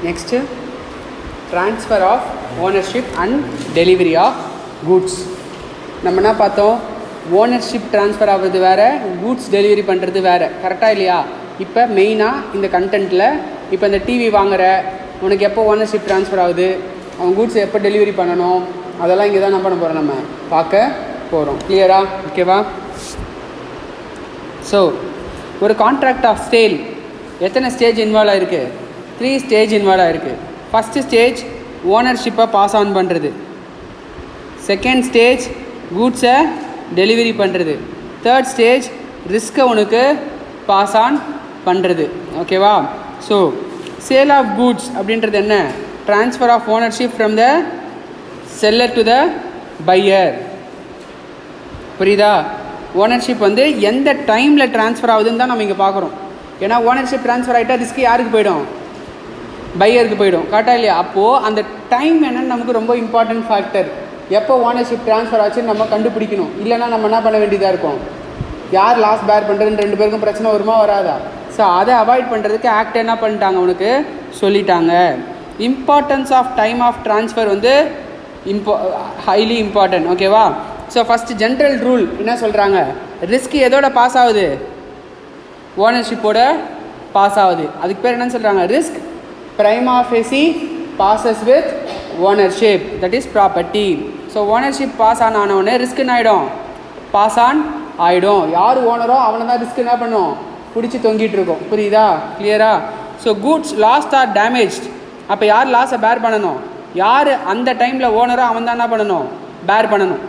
Next transfer of ownership and delivery of goods. நம்ம என்ன பார்த்தோம், ஓனர்ஷிப் ட்ரான்ஸ்ஃபர் ஆகிறது வேறு, கூட்ஸ் டெலிவரி பண்ணுறது வேறு, கரெக்டாக இல்லையா? இப்போ மெயினாக இந்த கண்டென்ட்டில் இப்போ இந்த டிவி வாங்குகிற உனக்கு எப்போ ஓனர்ஷிப் ட்ரான்ஸ்ஃபர் ஆகுது, அவன் கூட்ஸ் எப்போ டெலிவரி பண்ணணும், அதெல்லாம் இங்கே தான் என்ன பண்ண போகிறோம், நம்ம பார்க்க போகிறோம். கிளியரா? ஓகேவா? ஸோ ஒரு கான்ட்ராக்ட் ஆஃப் சேல் எத்தனை ஸ்டேஜ் இன்வால்வ் ஆகிருக்கு? 3 ஸ்டேஜ் இன்வால்வ் ஆகிருக்கு. ஃபஸ்ட்டு ஸ்டேஜ் ஓனர்ஷிப்பை பாஸ் ஆன் பண்ணுறது. செகண்ட் ஸ்டேஜ் கூட்ஸை டெலிவரி பண்ணுறது. தேர்ட் ஸ்டேஜ் ரிஸ்க்கை உனக்கு பாஸ் ஆன் பண்ணுறது. ஓகேவா? ஸோ சேல் ஆஃப் கூட்ஸ் அப்படின்றது என்ன? Transfer of ownership from the seller to the buyer. புரியுதா? ஓனர்ஷிப் வந்து எந்த டைமில் ட்ரான்ஸ்ஃபர் ஆகுதுன்னு தான் நம்ம இங்கே பார்க்குறோம். ஏன்னா ஓனர்ஷிப் ட்ரான்ஸ்ஃபர் ஆகிட்டா ரிஸ்க்கு யாருக்கு போயிடும்? பையருக்கு போயிடும். கரெக்டாக இல்லையா? அப்போது அந்த டைம் என்னன்னு நமக்கு ரொம்ப இம்பார்ட்டன்ட் ஃபேக்டர். எப்போ ஓனர்ஷிப் ட்ரான்ஸ்ஃபர் ஆச்சுன்னு நம்ம கண்டுபிடிக்கணும். இல்லைனா நம்ம என்ன பண்ண வேண்டியதாக இருக்கும், யார் லாஸ் பேர் பண்ணுறதுன்னு 2 பேருக்கும் பிரச்சனை வருமா வராதா? ஸோ அதை அவாய்ட் பண்ணுறதுக்கு ஆக்ட் என்ன பண்ணிட்டாங்க, உனக்கு சொல்லிட்டாங்க. Importance of time of transfer வந்து ஹைலி இம்பார்ட்டன்ட். ஓகேவா? ஸோ ஃபஸ்ட்டு ஜென்ரல் ரூல் என்ன சொல்கிறாங்க, ரிஸ்க் எதோட பாஸ் ஆகுது? ஓனர்ஷிப்போட பாஸ் ஆகுது. அதுக்கு பேர் என்னன்னு சொல்கிறாங்க, risk prima facie passes with ownership, that is property. So ownership pass ஆனவுடனே ரிஸ்க் என்ன ஆகிடும், பாஸ் ஆன் ஆகிடும். யார் ஓனரோ அவனை தான் ரிஸ்க் என்ன பண்ணும், பிடிச்சி தொங்கிட்டு இருக்கோம். புரியுதா? கிளியரா? So goods lost or damaged. அப்போ யார் லாஸை பேர் பண்ணணும்? யார் அந்த டைமில் ஓனரோ அவன் தான் என்ன பண்ணணும், பேர் பண்ணணும்.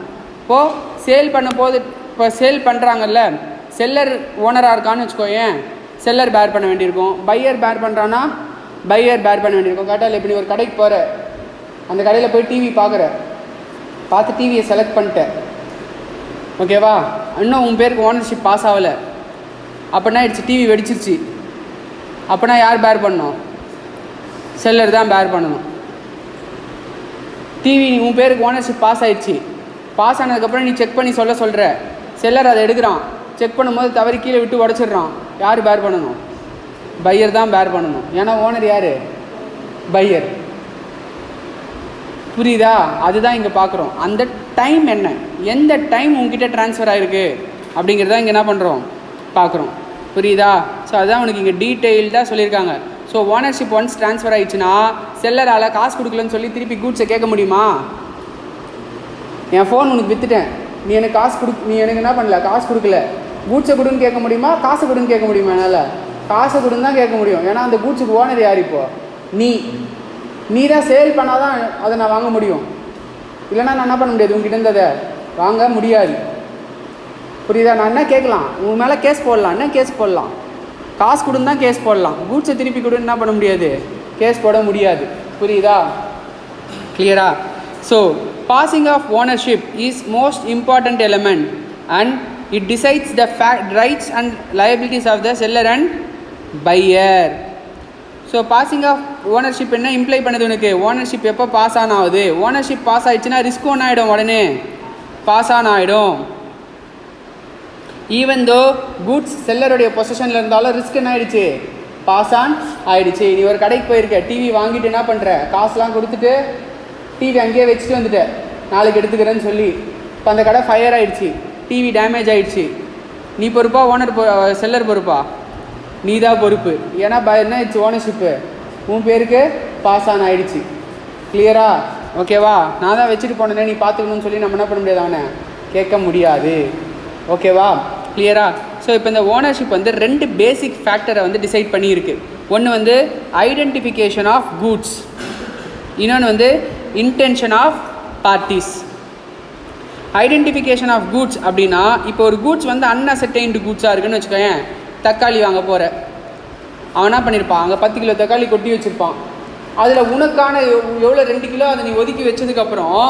இப்போது சேல் பண்ண போது, இப்போ சேல் பண்ணுறாங்கல்ல, செல்லர் ஓனராக இருக்கான்னு வச்சுக்கோயேன், செல்லர் பேர் பண்ண வேண்டியிருக்கும். பையர் பேர் பண்ணுறான்னா பையர் பேர் பண்ண வேண்டியிருக்கும். கரெக்டாக? இப்படி ஒரு கடைக்கு போகிற, அந்த கடையில் போய் டிவி பார்த்து டிவியை செலக்ட் பண்ணிட்டேன். ஓகேவா? இன்னும் உன் பேருக்கு ஓனர்ஷிப் பாஸ் ஆகலை. அப்படின்னா ஆயிடுச்சு, டிவி வெடிச்சிருச்சு. அப்படின்னா யார் பேர் பண்ணணும்? செல்லர் தான் பேர் பண்ணணும். டிவி உன் பேருக்கு ஓனர்ஷிப் பாஸ் ஆகிடுச்சு. பாஸ் ஆனதுக்கப்புறம் நீ செக் பண்ணி சொல்கிற, செல்லர் அதை எடுக்கிறான். செக் பண்ணும்போது தவறி கீழே விட்டு உடச்சிடுறான். யார் பேர் பண்ணணும்? பையர் தான் பேர் பண்ணணும். ஏன்னா ஓனர் யார்? பையர். புரியுதா? அதுதான் இங்கே பார்க்குறோம். அந்த டைம் என்ன, எந்த டைம் உங்ககிட்ட ட்ரான்ஸ்ஃபர் ஆகிருக்கு அப்படிங்கிறத இங்கே என்ன பண்ணுறோம், பார்க்குறோம். புரியுதா? ஸோ அதுதான் உனக்கு இங்கே டீட்டெயில்டாக சொல்லியிருக்காங்க. ஸோ ஓனர்ஷிப் ஒன்ஸ் ட்ரான்ஸ்ஃபர் ஆகிடுச்சுன்னா செல்லரால் காசு கொடுக்கலன்னு சொல்லி திருப்பி கூட்ஸை கேட்க முடியுமா? என் ஃபோன் உனக்கு விற்றுட்டேன், நீ எனக்கு காசு நீ எனக்கு என்ன பண்ணல, காசு கொடுக்கல, கூட்ஸை கொடுன்னு கேட்க முடியுமா, காசை கொடுன்னு கேட்க முடியுமா? என்னால் காசை கொடுன்னு தான் கேட்க முடியும். ஏன்னா அந்த கூட்ஸுக்கு ஓனர் யார்? இப்போது நீ தான் சேல் பண்ணால் தான் அதை நான் வாங்க முடியும். இல்லைனா நான் என்ன பண்ண முடியாது, உங்ககிட்ட இருந்ததை வாங்க முடியாது. புரியுதா? நான் என்ன கேட்கலாம், உன் மேலே கேஸ் போடலாம். என்ன கேஸ் போடலாம்? காசு கொடுன்னு தான் கேஸ் போடலாம். கூட்ஸை திருப்பி கொடுன்னு என்ன பண்ண முடியாது, கேஸ் போட முடியாது. புரியுதா? கிளியரா? So passing of ownership is most important element and it decides the rights and liabilities of the seller and buyer. So passing of ownership என்ன இம்ப்ளை பண்ணுது உனக்கு? ஓனர்ஷிப் எப்போ பாஸ் ஆன் ஆகுது? ஓனர்ஷிப் பாஸ் ஆகிடுச்சுன்னா ரிஸ்க் ஒன்று ஆகிடும், உடனே pass on ஆகிடும். ஈவன் தோ கூட்ஸ் செல்லருடைய பொசிஷனில் இருந்தாலும் ரிஸ்க் என்ன ஆகிடுச்சு, பாஸ் ஆன் ஆகிடுச்சு. நீ ஒரு கடைக்கு போயிருக்க, டிவி வாங்கிட்டு என்ன பண்ணுற, காசுலாம் கொடுத்துட்டு டிவி அங்கேயே வச்சுட்டு வந்துட்டேன், நாளைக்கு எடுத்துக்கிறேன்னு சொல்லி. இப்போ அந்த கடை ஃபயர் ஆகிடுச்சு, டிவி டேமேஜ் ஆகிடுச்சு. நீ பொறுப்பா, ஓனர் செல்லர் பொறுப்பா? நீ தான் பொறுப்பு. ஏன்னா என்ன ஆயிடுச்சு, ஓனர்ஷிப்பு உன் பேருக்கு பாஸ் ஆன் ஆகிடுச்சு. கிளியரா? ஓகேவா? நான் தான் வச்சுட்டு போனேனே, நீ பார்த்துக்கணும்னு சொல்லி நம்ம என்ன பண்ண முடியாது, அவனை கேட்க முடியாது. ஓகேவா? கிளியரா? ஸோ இப்போ இந்த ஓனர்ஷிப் வந்து 2 பேசிக் ஃபேக்டரை வந்து டிசைட் பண்ணியிருக்கு. ஒன்று வந்து ஐடென்டிஃபிகேஷன் ஆஃப் கூட்ஸ், இன்னொன்று வந்து intention of parties. Identification of goods அப்படின்னா, இப்போ ஒரு கூட்ஸ் வந்து அன்அசர்டைன்டு கூட்ஸாக இருக்குன்னு வச்சுக்கோயேன். தக்காளி வாங்க போகிற அவன் என்ன பண்ணியிருப்பான், அங்கே 10 கிலோ தக்காளி கொட்டி வச்சுருப்பான். அதில் உனக்கான எவ்வளோ 2 கிலோ அதை நீ ஒதுக்கி வச்சதுக்கப்புறம்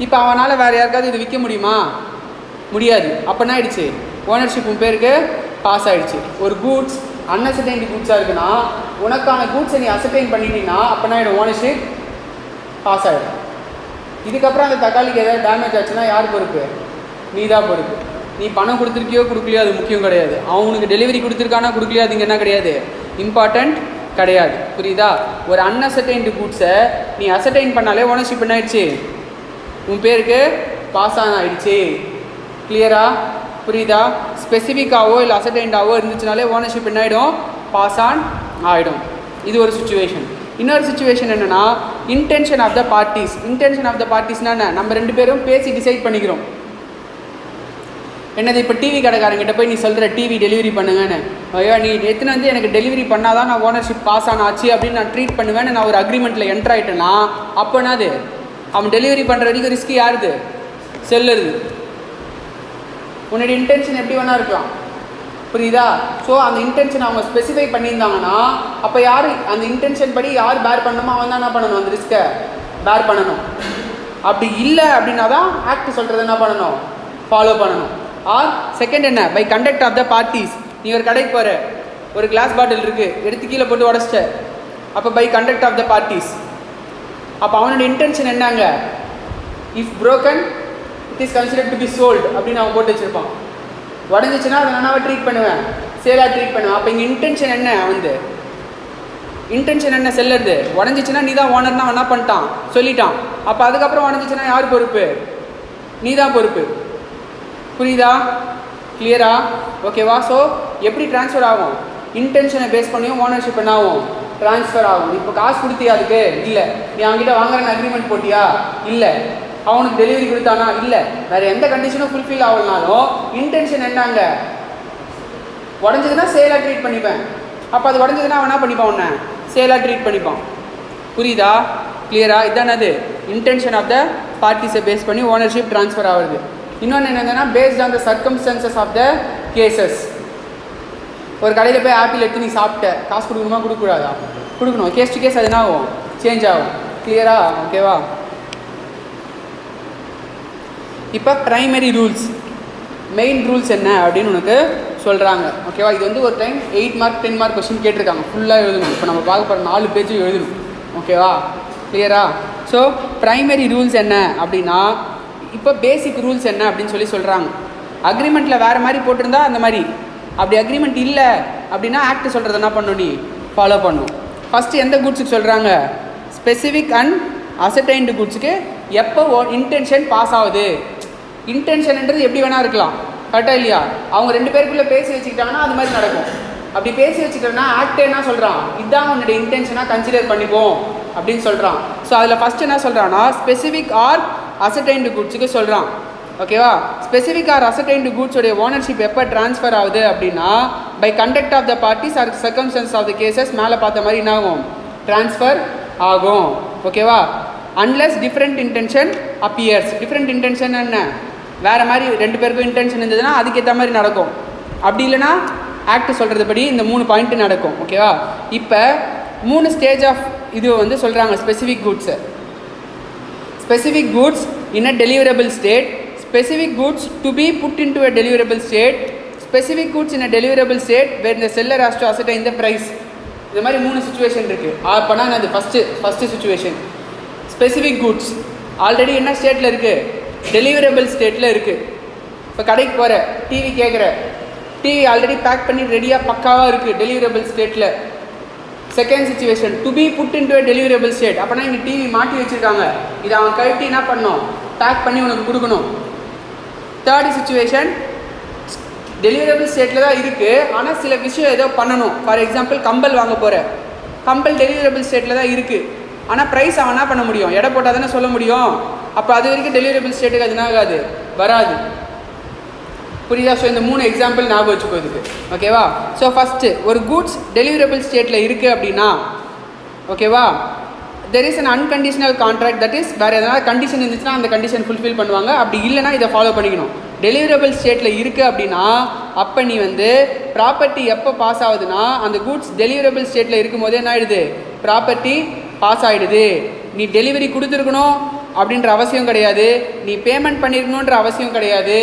இப்போ அவனால் வேறு யாருக்காவது இது விற்க முடியுமா? முடியாது. அப்போ என்ன ஆகிடுச்சு, ஓனர்ஷிப் உன் பேருக்கு பாஸ் ஆகிடுச்சு. ஒரு கூட்ஸ் அன்அசர்டைன்டு கூட்ஸாக இருக்குன்னா, உனக்கான கூட்ஸை நீ அசர்டைன் பண்ணிட்டீங்கன்னா அப்போ என்ன ஆகிடும், ஓனர்ஷிப் பாஸ் ஆகிடும். இதுக்கப்புறம் அந்த தக்காளிக்கு ஏதாவது டேமேஜ் ஆச்சுன்னா யார் பொறுப்பு? நீ தான் பொறுப்பு. நீ பணம் கொடுத்துருக்கியோ கொடுக்கலையோ அது முக்கியம் கிடையாது. அவனுக்கு டெலிவரி கொடுத்துருக்கானா கொடுக்கலையோ அது இங்கே என்ன கிடையாது, இம்பார்ட்டண்ட் கிடையாது. புரியுதா? ஒரு அன்அசர்டைன்டு கூட்ஸை நீ அசர்டைன் பண்ணாலே ஓனர்ஷிப் என்ன ஆயிடுச்சு, உன் பேருக்கு பாஸ் ஆன் ஆகிடுச்சு. கிளியரா? புரியுதா? ஸ்பெசிஃபிக்காவோ இல்லை அசர்டைன்டாவோ இருந்துச்சுனாலே ஓனர்ஷிப் என்ன ஆகிடும், பாஸ் ஆன் ஆகிடும். இது ஒரு சுச்சுவேஷன். இன்னொரு சுச்சுவேஷன் என்னென்னா intention of the parties. Intention of the பார்ட்டிஸ்னா என்ன, நம்ம 2 பேரும் பேசி டிசைட் பண்ணிக்கிறோம். என்னது, இப்போ டிவி கடைக்காரங்கிட்ட போய் நீ சொல்கிற டிவி டெலிவரி பண்ணுங்கன்னு, ஐயோ நீ எத்தனை வந்து எனக்கு டெலிவரி பண்ணால் தான் நான் ஓனர்ஷிப் பாஸ் ஆன் ஆச்சு அப்படின்னு நான் ட்ரீட் பண்ணுவேன்னு நான் ஒரு அக்ரிமெண்ட்டில் என்ட்ரு ஆகிட்டேன்னா அப்போ என்னது, அவன் டெலிவரி பண்ணுற வரைக்கும் ரிஸ்க் யாருது, செல்லுறது. உன்னுடைய இன்டென்ஷன் எப்படி வேணா இருக்கலாம். புரியுதா? ஸோ அந்த இன்டென்ஷன் அவங்க ஸ்பெசிஃபை பண்ணியிருந்தாங்கன்னா அப்போ யார் அந்த இன்டென்ஷன் படி யார் பேர் பண்ணணுமோ அவன் தான் என்ன பண்ணணும், அந்த ரிஸ்க்கை பேர் பண்ணணும். அப்படி இல்லை அப்படின்னா தான் ஆக்ட் சொல்கிறது என்ன பண்ணணும், ஃபாலோ பண்ணணும். ஆர் செகண்ட் என்ன, by conduct of the parties. நீ ஒரு கடைக்கு போகிற, ஒரு கிளாஸ் பாட்டில் இருக்குது, எடுத்து கீழே போட்டு உடச்சிட்ட, அப்போ by conduct of the parties. அப்போ அவனோட இன்டென்ஷன் என்னங்க, if broken it is considered to be sold அப்படின்னு அவன் போட்டு வச்சுருப்பான். உடஞ்சிச்சுன்னா அதை நானாவே ட்ரீட் பண்ணுவேன், சேலாக ட்ரீட் பண்ணுவேன். அப்போ இங்கே இன்டென்ஷன் என்ன, வந்து இன்டென்ஷன் என்ன, செல்லுறது. உடஞ்சிச்சுன்னா நீ தான் ஓனர்னா என்ன பண்ணிட்டான், சொல்லிட்டான். அப்போ அதுக்கப்புறம் உடஞ்சிச்சுன்னா யார் பொறுப்பு, நீ தான் பொறுப்பு. புரியுதா? கிளியரா? ஓகேவா? ஸோ எப்படி ட்ரான்ஸ்ஃபர் ஆகும், இன்டென்ஷனை பேஸ் பண்ணியும் ஓனர்ஷிப் என்ன ஆகும், ட்ரான்ஸ்ஃபர் ஆகும். இப்போ காசு கொடுத்தியா அதுக்கு, இல்லை. நீ அவங்ககிட்ட வாங்குறன்னு அக்ரிமெண்ட் போட்டியா, இல்லை. அவனுக்கு டெலிவரி கொடுத்தானா, இல்லை. வேறு எந்த கண்டிஷனும் ஃபுல்ஃபில் ஆகலனாலும் இன்டென்ஷன் என்னங்க, உடஞ்சதுன்னா சேலாக ட்ரீட் பண்ணிப்பேன். அப்போ அது உடஞ்சதுன்னா அவன் என்ன பண்ணிப்பான், உன்னை சேலாக ட்ரீட் பண்ணிப்பான். புரியுதா? கிளியரா? இதானது இன்டென்ஷன் ஆஃப் த பார்ட்டிஸை பேஸ் பண்ணி ஓனர்ஷிப் ட்ரான்ஸ்ஃபர் ஆகுது. இன்னொன்று என்னதுன்னா based on the circumstances of the cases. ஒரு கடையில் போய் ஆப்பிள் எடுத்து நீ சாப்பிட்ட, காசு கொடுக்கணுமா, கொடுக்கக்கூடாதா, கொடுக்கணும். கேஸ் டு கேஸ் அது என்ன ஆகும், சேஞ்ச் ஆகும். கிளியரா? ஓகேவா? இப்போ ப்ரைமரி ரூல்ஸ், மெயின் ரூல்ஸ் என்ன அப்படின்னு உனக்கு சொல்கிறாங்க. ஓகேவா? இது வந்து ஒரு டைம் 8 மார்க் 10 மார்க் கொஸ்டின் கேட்டிருக்காங்க, ஃபுல்லாக எழுதணும். இப்போ நம்ம பார்க்க போகிற 4 பேஜ் எழுதணும். ஓகேவா? கிளியரா? ஸோ ப்ரைமரி ரூல்ஸ் என்ன அப்படின்னா, இப்போ பேசிக் ரூல்ஸ் என்ன அப்படின்னு சொல்கிறாங்க. அக்ரிமெண்ட்டில் வேறு மாதிரி போட்டிருந்தா அந்த மாதிரி, அப்படி அக்ரிமெண்ட் இல்லை அப்படின்னா ஆக்ட் சொல்கிறது என்ன பண்ணணும், நீ ஃபாலோ பண்ணணும். ஃபஸ்ட்டு எந்த குட்ஸுக்கு சொல்கிறாங்க, ஸ்பெசிஃபிக் அண்ட் அசர்டைன்டு குட்ஸுக்கு எப்போ இன்டென்ஷன் பாஸ் ஆகுது. இன்டென்ஷன்ன்றது எப்படி வேணா இருக்கலாம், கரெக்டாக இல்லையா? அவங்க 2 பேருக்குள்ளே பேசி வச்சுக்கிட்டாங்கன்னா அது மாதிரி நடக்கும். அப்படி பேசி வச்சுக்கிட்டோன்னா ஆக்ட் என்ன சொல்கிறான், இதுதான் உன்னுடைய இன்டென்ஷனாக கன்சிடர் பண்ணிப்போம் அப்படின்னு சொல்கிறான். ஸோ அதில் ஃபஸ்ட்டு என்ன சொல்கிறான்னா ஸ்பெசிஃபிக் ஆர் அசர்டைன்டு குட்ஸுக்கு சொல்கிறான். ஓகேவா? ஸ்பெசிஃபிக் ஆர் அசர்டைன்டு குட்ஸோடைய ஓனர்ஷிப் எப்போ ட்ரான்ஸ்ஃபர் ஆகுது அப்படின்னா by conduct of the parties or circumstances of the cases. மேலே பார்த்த மாதிரி என்ன ஆகும், ட்ரான்ஸ்ஃபர் ஆகும். ஓகேவா? Unless different intention appears. Different intention என்ன, வேறு மாதிரி 2 பேருக்கும் இன்டென்ஷன் இருந்ததுன்னா அதுக்கேற்ற மாதிரி நடக்கும். அப்படி இல்லைனா ஆக்ட் சொல்கிறது படி இந்த 3 பாயிண்ட்டு நடக்கும். ஓகேவா? இப்போ 3 ஸ்டேஜ் ஆஃப் இது வந்து சொல்கிறாங்க ஸ்பெசிஃபிக் குட்ஸை. Specific goods in a deliverable state, specific goods to be put in to a deliverable state, specific goods in a deliverable state where இந்த செல்லர் ஹாஸ் டு அசர்டைன் இந்த ப்ரைஸ். இந்த மாதிரி 3 சுச்சுவேஷன் இருக்குது. அப்போனா அது first situation. Specific goods already என்ன ஸ்டேட்டில் இருக்குது, டெலிவரபிள் ஸ்டேட்டில் இருக்குது. இப்போ கடைக்கு போகிற, டிவி கேட்குற, டிவி ஆல்ரெடி பேக் பண்ணி ரெடியாக பக்காவாக இருக்குது டெலிவரபிள் ஸ்டேட்டில். Second situation to be put in to deliverable state. அப்போனா இங்கே டிவி மாட்டி வச்சுருக்காங்க, இதை அவன் கழட்டி என்ன பண்ணணும், பேக் பண்ணி உனக்கு கொடுக்கணும். தேர்ட் சிச்சுவேஷன் டெலிவரபிள் ஸ்டேட்டில் தான் இருக்குது, ஆனால் சில விஷயம் ஏதோ பண்ணணும். ஃபார் எக்ஸாம்பிள் கம்பல் வாங்க போகிற, கம்பல் டெலிவரபிள் ஸ்டேட்டில் தான் இருக்குது, ஆனால் ப்ரைஸ் அவன் என்ன பண்ண முடியும், எடை போட்டால் தானே சொல்ல முடியும். அப்போ அது வரைக்கும் டெலிவரபிள் ஸ்டேட்டுக்கு அது என்ன ஆகாது, வராது. புரியுதா? ஸோ இந்த 3 எக்ஸாம்பிள் ஞாபகம் வச்சுக்கோ இதுக்கு. ஓகேவா? ஸோ ஃபஸ்ட்டு ஒரு குட்ஸ் டெலிவரபிள் ஸ்டேட்டில் இருக்குது அப்படின்னா, ஓகேவா, there is an unconditional contract. That is வேறு எதனால் கண்டிஷன் இருந்துச்சுன்னா அந்த கண்டிஷன் ஃபுல்ஃபில் பண்ணுவாங்க. அப்படி இல்லைனா இதை ஃபாலோ பண்ணிக்கணும். டெலிவரபிள் ஸ்டேட்டில் இருக்குது அப்படின்னா அப்போ நீ வந்து ப்ராப்பர்ட்டி எப்போ பாஸ் ஆகுதுன்னா அந்த குட்ஸ் டெலிவரபிள் ஸ்டேட்டில் இருக்கும் போதே என்ன ஆகிடுது, ப்ராப்பர்ட்டி பாஸ் ஆகிடுது. நீ டெலிவரி கொடுத்துருக்கணும் அப்படின்ற அவசியம் கிடையாது, நீ பேமெண்ட் பண்ணியிருக்கணுன்ற அவசியம் கிடையாது.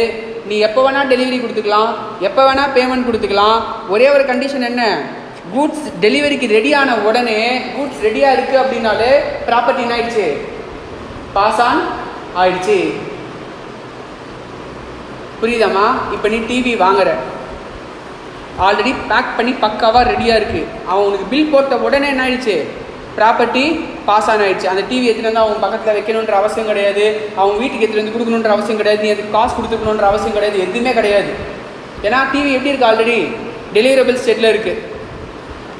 நீ எப்போ வேணால் டெலிவரி கொடுத்துக்கலாம், எப்போ வேணால் பேமெண்ட் கொடுத்துக்கலாம். ஒரே ஒரு கண்டிஷன் என்ன, கூட்ஸ் டெலிவரிக்கு ரெடியான உடனே கூட்ஸ் ரெடியாக இருக்குது அப்படின்னாலே ப்ராப்பர்ட்டி என்ன ஆயிடுச்சு, பாஸ் ஆன் ஆயிடுச்சு. புரியுதாம்மா? இப்போ நீ டிவி வாங்குற, ஆல்ரெடி பேக் பண்ணி பக்காவாக ரெடியாக இருக்குது. அவன் உனக்கு பில் போட்ட உடனே என்ன ஆயிடுச்சு, ப்ராப்பர்ட்டி பாஸ் ஆன் ஆயிடுச்சு. அந்த டிவி எடுத்துகிட்டு வந்து அவங்க பக்கத்தில் வைக்கணுன்ற அவசியம் கிடையாது, அவங்க வீட்டுக்கு எடுத்துகிட்டு வந்து கொடுக்கணுன்ற அவசியம் கிடையாது, நீ அதுக்கு காசு கொடுத்துக்கணுன்ற அவசியம் கிடையாது, எதுவுமே கிடையாது. ஏன்னா டிவி எப்படி இருக்குது, ஆல்ரெடி டெலிவரபிள் ஸ்டேட்டில் இருக்குது.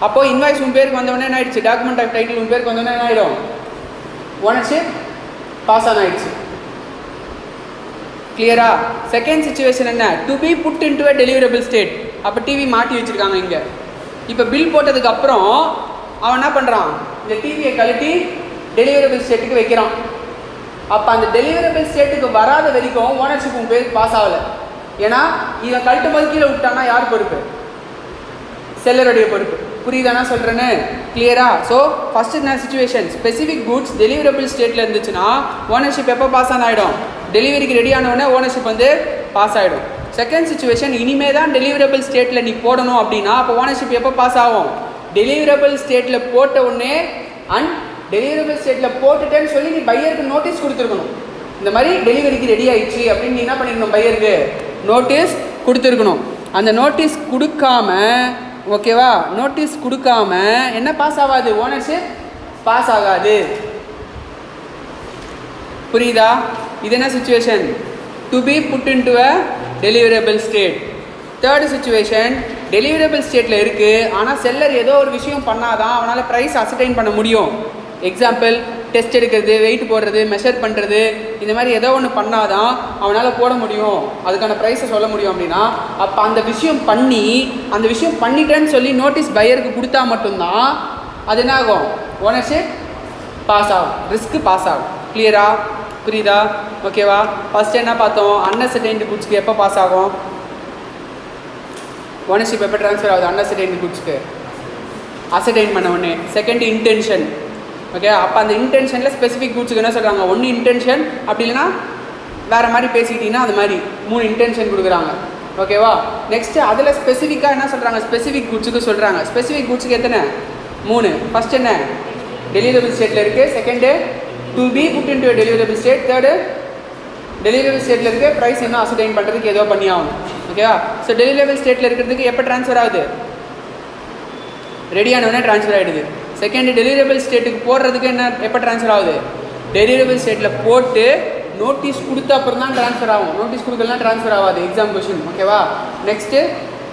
அப்போது இன்வாய்ஸ் உன் பேருக்கு வந்தவொடனே என்ன ஆயிடுச்சு, டாக்குமெண்ட் ஆஃப் டைட்டில் உன் பேருக்கு வந்தோடனே என்ன ஆகிடும், ஓனர்ஷிப் பாஸ் ஆன் ஆயிடுச்சு. கிளியரா? செகண்ட் சிச்சுவேஷன் என்ன, to be put in to a deliverable state. அப்போ டிவி மாட்டி வச்சுருக்காங்க இங்கே. இப்போ பில் போட்டதுக்கப்புறம் அவன் என்ன பண்ணுறான், இந்த டிவியை கழட்டி டெலிவரபிள் ஸ்டேட்டுக்கு வைக்கிறான். அப்போ அந்த டெலிவரபிள் ஸ்டேட்டுக்கு வராத வரைக்கும் ஓனர்ஷிப் உன் பேருக்கு பாஸ் ஆகலை. ஏன்னா இவன் கழட்டும் போது கீழே விட்டான்னா யார் பொறுப்பு, செல்லருடைய பொறுப்பு. புரியுதானா சொல்கிறேன்னு? கிளியரா? ஸோ ஃபஸ்ட்டு என்ன சிச்சுவேஷன், ஸ்பெசிஃபிக் குட்ஸ் டெலிவரபிள் ஸ்டேட்டில் இருந்துச்சுன்னா ஓனர்ஷிப் எப்போ பாஸ் ஆன் ஆகிடும், டெலிவரிக்கு ரெடி ஆனவுடனே ஓனர்ஷிப் வந்து பாஸ் ஆகிடும். செகண்ட் சிச்சுவேஷன், இனிமே தான் டெலிவரபிள் ஸ்டேட்டில் நீ போடணும் அப்படின்னா அப்போ ஓனர்ஷிப் எப்போ பாஸ் ஆகும், டெலிவரபிள் ஸ்டேட்டில் போட்ட உடனே அண்ட் டெலிவரபிள் ஸ்டேட்டில் போட்டுட்டேன்னு சொல்லி நீ பையருக்கு நோட்டீஸ் கொடுத்துருக்கணும். இந்த மாதிரி டெலிவரிக்கு ரெடி ஆயிடுச்சு அப்படின்னு நீ என்ன பண்ணிக்கணும், பையருக்கு நோட்டீஸ் கொடுத்துருக்கணும். அந்த நோட்டீஸ் கொடுக்காம, ஓகேவா, நோட்டீஸ் கொடுக்காம என்ன பாஸ் ஆகாது, ஓனர்ஷிப் பாஸ் ஆகாது. புரியுதா? இது என்ன situation, to be put in to a deliverable state. Third situation, deliverable ஸ்டேட்டில் இருக்குது, ஆனால் செல்லர் ஏதோ ஒரு விஷயம் பண்ணாதான் அவனால் ப்ரைஸ் அசர்டைன் பண்ண முடியும். எக்ஸாம்பிள், டெஸ்ட் எடுக்கிறது, வெயிட் போடுறது, மெஷர் பண்ணுறது, இந்த மாதிரி ஏதோ ஒன்று பண்ணாதான் அவனால் போட முடியும், அதுக்கான ப்ரைஸை சொல்ல முடியும். அப்படின்னா அப்போ அந்த விஷயம் பண்ணிட்டேன்னு சொல்லி நோட்டீஸ் பையருக்கு கொடுத்தா மட்டும்தான் அது என்ன ஆகும், ஓனர்ஷிப் பாஸ் ஆகும், ரிஸ்க்கு பாஸ் ஆகும். கிளியரா? புரியுதா? ஓகேவா? ஃபஸ்ட்டு என்ன பார்த்தோம், அன்அசர்டைன்டு குட்ஸ்க்கு எப்போ பாஸ் ஆகும், ஓனர்ஷிப் எப்போ ட்ரான்ஸ்ஃபர் ஆகுது அன்அசர்டைன்டு குட்ஸ்க்கு, அசர்டைன் பண்ண உடனே. Second intention. ஓகே, அப்போ அந்த இன்டென்ஷனில் ஸ்பெசிஃபிக் குட்ஸுக்கு என்ன சொல்கிறாங்க, ஒன்று இன்டென்ஷன், அப்படி இல்லைன்னா வேறு மாதிரி பேசிக்கிட்டிங்கன்னா அது மாதிரி 3 இன்டென்ஷன் கொடுக்குறாங்க. ஓகேவா? நெக்ஸ்ட்டு அதில் ஸ்பெசிஃபிக்காக என்ன சொல்கிறாங்க, ஸ்பெசிஃபிக் குட்ஸுக்கு சொல்கிறாங்க. ஸ்பெசிஃபிக் குட்ஸுக்கு எத்தனை, 3. ஃபஸ்ட் என்ன, டெலிவரபிள் ஸ்டேட்டில் இருக்குது. Second, to be put in to deliverable state. Third, deliverable ஸ்டேட்டில் இருக்க ப்ரைஸ் இன்னும் அசர்டைன் பண்ணுறதுக்கு ஏதோ பண்ணி ஆகணும். ஓகேவா? ஸோ டெலிவரபிள் ஸ்டேட்டில் இருக்கிறதுக்கு எப்போ ட்ரான்ஸ்ஃபர் ஆகுது, ரெடியானவொடனே ட்ரான்ஸ்ஃபர் ஆகிடுது. செகண்ட், டெலிவரபிள் ஸ்டேட்டுக்கு போடுறதுக்கு என்ன எப்போ ட்ரான்ஸ்ஃபர் ஆகுது, டெலிவரபிள் ஸ்டேட்டில் போட்டு நோட்டீஸ் கொடுத்த அப்புறம் தான் ட்ரான்ஸ்ஃபர் ஆகும். நோட்டீஸ் கொடுக்கலாம் ட்ரான்ஸ்ஃபர் ஆகாது, எக்ஸாம் கொஷின். ஓகேவா? நெக்ஸ்ட்டு,